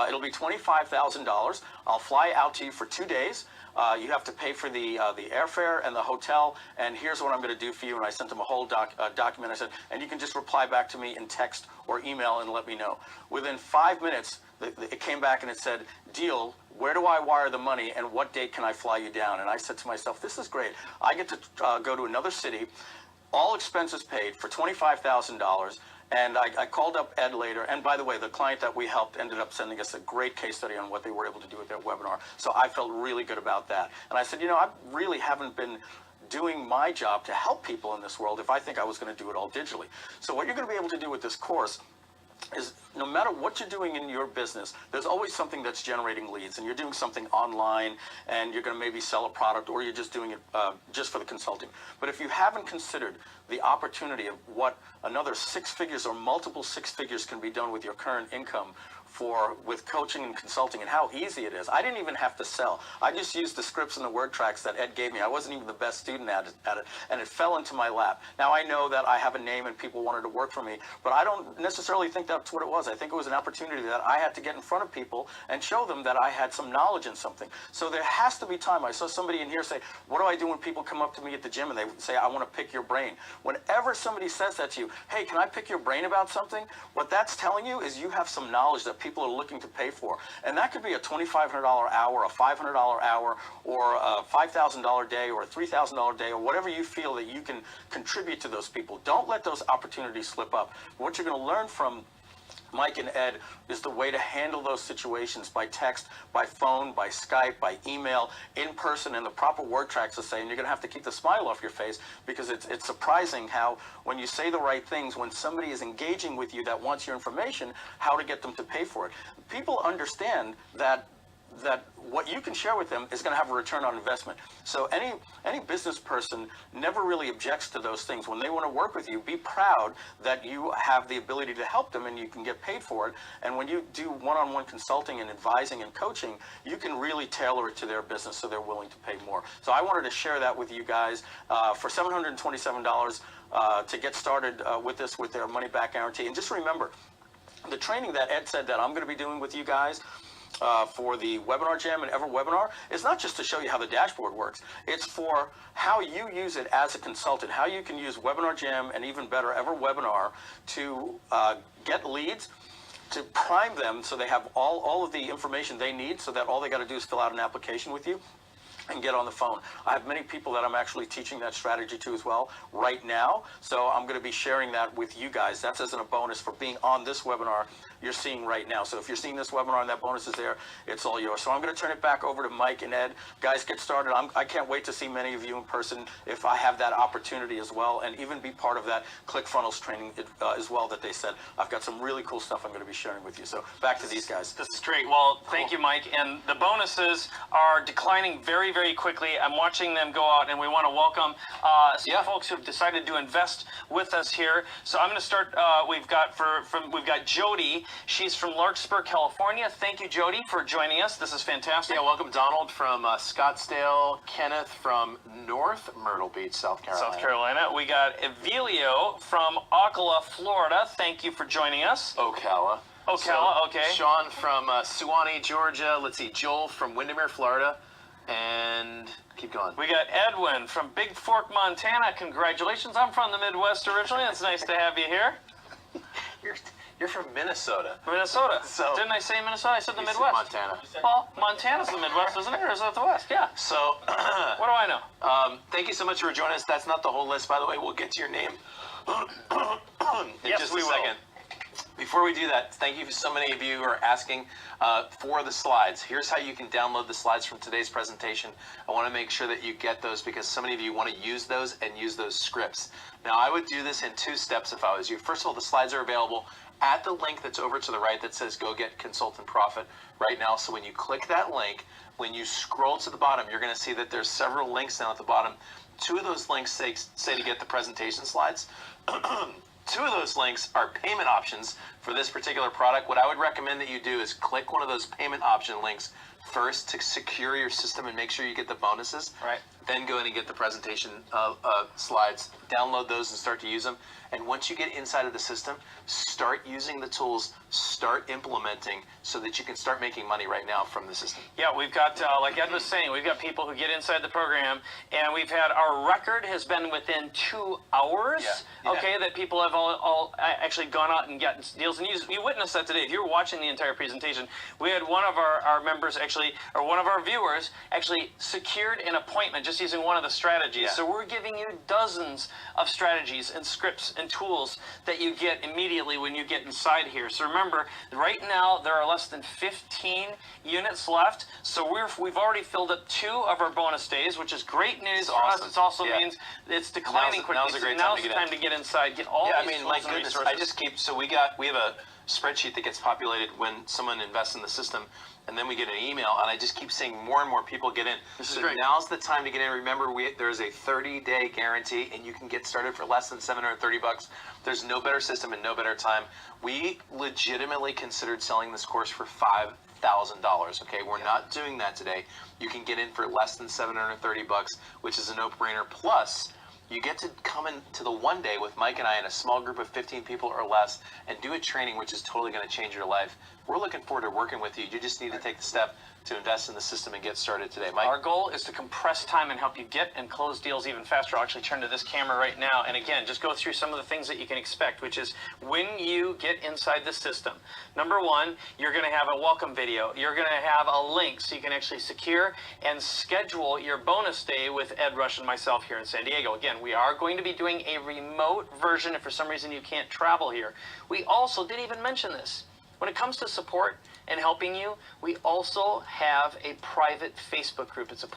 It'll be $25,000. I'll fly out to you for 2 days. You have to pay for the airfare and the hotel, and here's what I'm going to do for you. And I sent him a whole document. I said, and you can just reply back to me in text or email and let me know. Within 5 minutes, it came back and it said, deal, where do I wire the money and what date can I fly you down? And I said to myself, this is great. I get to go to another city, all expenses paid for $25,000. And I called up Ed later, and by the way, the client that we helped ended up sending us a great case study on what they were able to do with their webinar. So I felt really good about that. And I said, I really haven't been doing my job to help people in this world if I think I was going to do it all digitally. So what you're going to be able to do with this course is no matter what you're doing in your business, there's always something that's generating leads, and you're doing something online and you're going to maybe sell a product, or you're just doing it just for the consulting. But if you haven't considered the opportunity of what another 6 figures or multiple 6 figures can be done with your current income with coaching and consulting, and how easy it is. I didn't even have to sell. I just used the scripts and the word tracks that Ed gave me. I wasn't even the best student at it, and it fell into my lap. Now I know that I have a name and people wanted to work for me, but I don't necessarily think that's what it was. I think it was an opportunity that I had to get in front of people and show them that I had some knowledge in something. So there has to be time. I saw somebody in here say, what do I do when people come up to me at the gym and they say, I want to pick your brain? Whenever somebody says that to you, hey, can I pick your brain about something? What that's telling you is you have some knowledge that people are looking to pay for. And that could be a $2,500 hour, a $500 hour, or a $5,000 day, or a $3,000 day, or whatever you feel that you can contribute to those people. Don't let those opportunities slip up. What you're going to learn from Mike and Ed is the way to handle those situations by text, by phone, by Skype, by email, in person, and the proper word tracks to say. And you're going to have to keep the smile off your face, because it's surprising how when you say the right things, when somebody is engaging with you that wants your information, how to get them to pay for it. People understand that what you can share with them is going to have a return on investment. So any business person never really objects to those things. When they want to work with you, be proud that you have the ability to help them and you can get paid for it. And when you do one-on-one consulting and advising and coaching, you can really tailor it to their business so they're willing to pay more. So I wanted to share that with you guys for $727 to get started with this, with their money back guarantee. And just remember, the training that Ed said that I'm going to be doing with you guys, for the Webinar Jam and EverWebinar is not just to show you how the dashboard works. It's for how you use it as a consultant, how you can use Webinar Jam and even better EverWebinar to get leads, to prime them so they have all of the information they need, so that all they got to do is fill out an application with you and get on the phone. I have many people that I'm actually teaching that strategy to as well right now, so I'm going to be sharing that with you guys. That's as a bonus for being on this webinar you're seeing right now. So if you're seeing this webinar and that bonus is there, it's all yours. So I'm going to turn it back over to Mike and Ed. Guys, get started. I can't wait to see many of you in person if I have that opportunity as well, and even be part of that ClickFunnels training as well that they said. I've got some really cool stuff I'm going to be sharing with you. So back to these guys. This is great. Well, thank you, Mike. And the bonuses are declining very, very quickly. I'm watching them go out, and we want to welcome some folks who have decided to invest with us here. So I'm going to start. We've got Jody. She's from Larkspur, California. Thank you, Jody, for joining us. This is fantastic. Yeah, welcome Donald from Scottsdale, Kenneth from North Myrtle Beach, South Carolina. We got Evelio from Ocala, Florida. Thank you for joining us. Ocala, okay. Sean from Suwanee, Georgia. Let's see, Joel from Windermere, Florida. And keep going. We got Edwin from Big Fork, Montana. Congratulations. I'm from the Midwest originally. It's nice to have you here. You're from Minnesota. Minnesota. So, didn't I say Minnesota? I said the You said Midwest. Montana. Well, Montana's the Midwest, isn't it? Or is that the West? Yeah. So, What do I know? thank you so much for joining us. That's not the whole list, by the way. We'll get to your name in Yes, just we a will. second. Before we do that, thank you. So many of you are asking for the slides. Here's how you can download the slides from today's presentation. I want to make sure that you get those because so many of you want to use those and use those scripts. Now, I would do this in 2 steps if I was you. First of all, the slides are available at the link that's over to the right that says Go Get Consultant Profit right now. So when you click that link, when you scroll to the bottom, you're going to see that there's several links down at the bottom. 2 of those links say to get the presentation slides. 2 of those links are payment options for this particular product. What I would recommend that you do is click one of those payment option links first to secure your system and make sure you get the bonuses. Right. Then go in and get the presentation slides, download those and start to use them. And once you get inside of the system, start using the tools, start implementing so that you can start making money right now from the system. Yeah, we've got, like Ed was saying, we've got people who get inside the program, and we've had, our record has been within 2 hours, Yeah. okay, that people have all actually gone out and gotten deals. And you witnessed that today. If you were watching the entire presentation, we had one of our members actually, or one of our viewers, actually secured an appointment just using one of the strategies. Yeah. So we're giving you dozens of strategies and scripts and tools that you get immediately when you get inside here. So remember, right now there are less than 15 units left. So we've already filled up 2 of our bonus days, which is great news for awesome. us. It also Yeah. means it's declining quickly. Now's a great So time now's to the get in. time to get inside, get all Yeah, I these mean, tools my and goodness, resources. I just keep, so we have a spreadsheet that gets populated when someone invests in the system, and then we get an email, and I just keep seeing more and more people get in. This is So great. now's the time to get in. Remember, there's a 30-day guarantee, and you can get started for less than $730. There's no better system and no better time. We legitimately considered selling this course for $5,000. Okay, we're not doing that today. You can get in for less than $730, which is a no-brainer. Plus, you get to come into the one day with Mike and I in a small group of 15 people or less and do a training which is totally going to change your life. We're looking forward to working with you. You just need to take the step to invest in the system and get started today. Mike? Our goal is to compress time and help you get and close deals even faster. I'll actually turn to this camera right now. And again, just go through some of the things that you can expect, which is when you get inside the system. Number 1, you're going to have a welcome video. You're going to have a link so you can actually secure and schedule your bonus day with Ed Rush and myself here in San Diego. Again, we are going to be doing a remote version if for some reason you can't travel here. We also didn't even mention this. When it comes to support and helping you, we also have a private Facebook group. It's a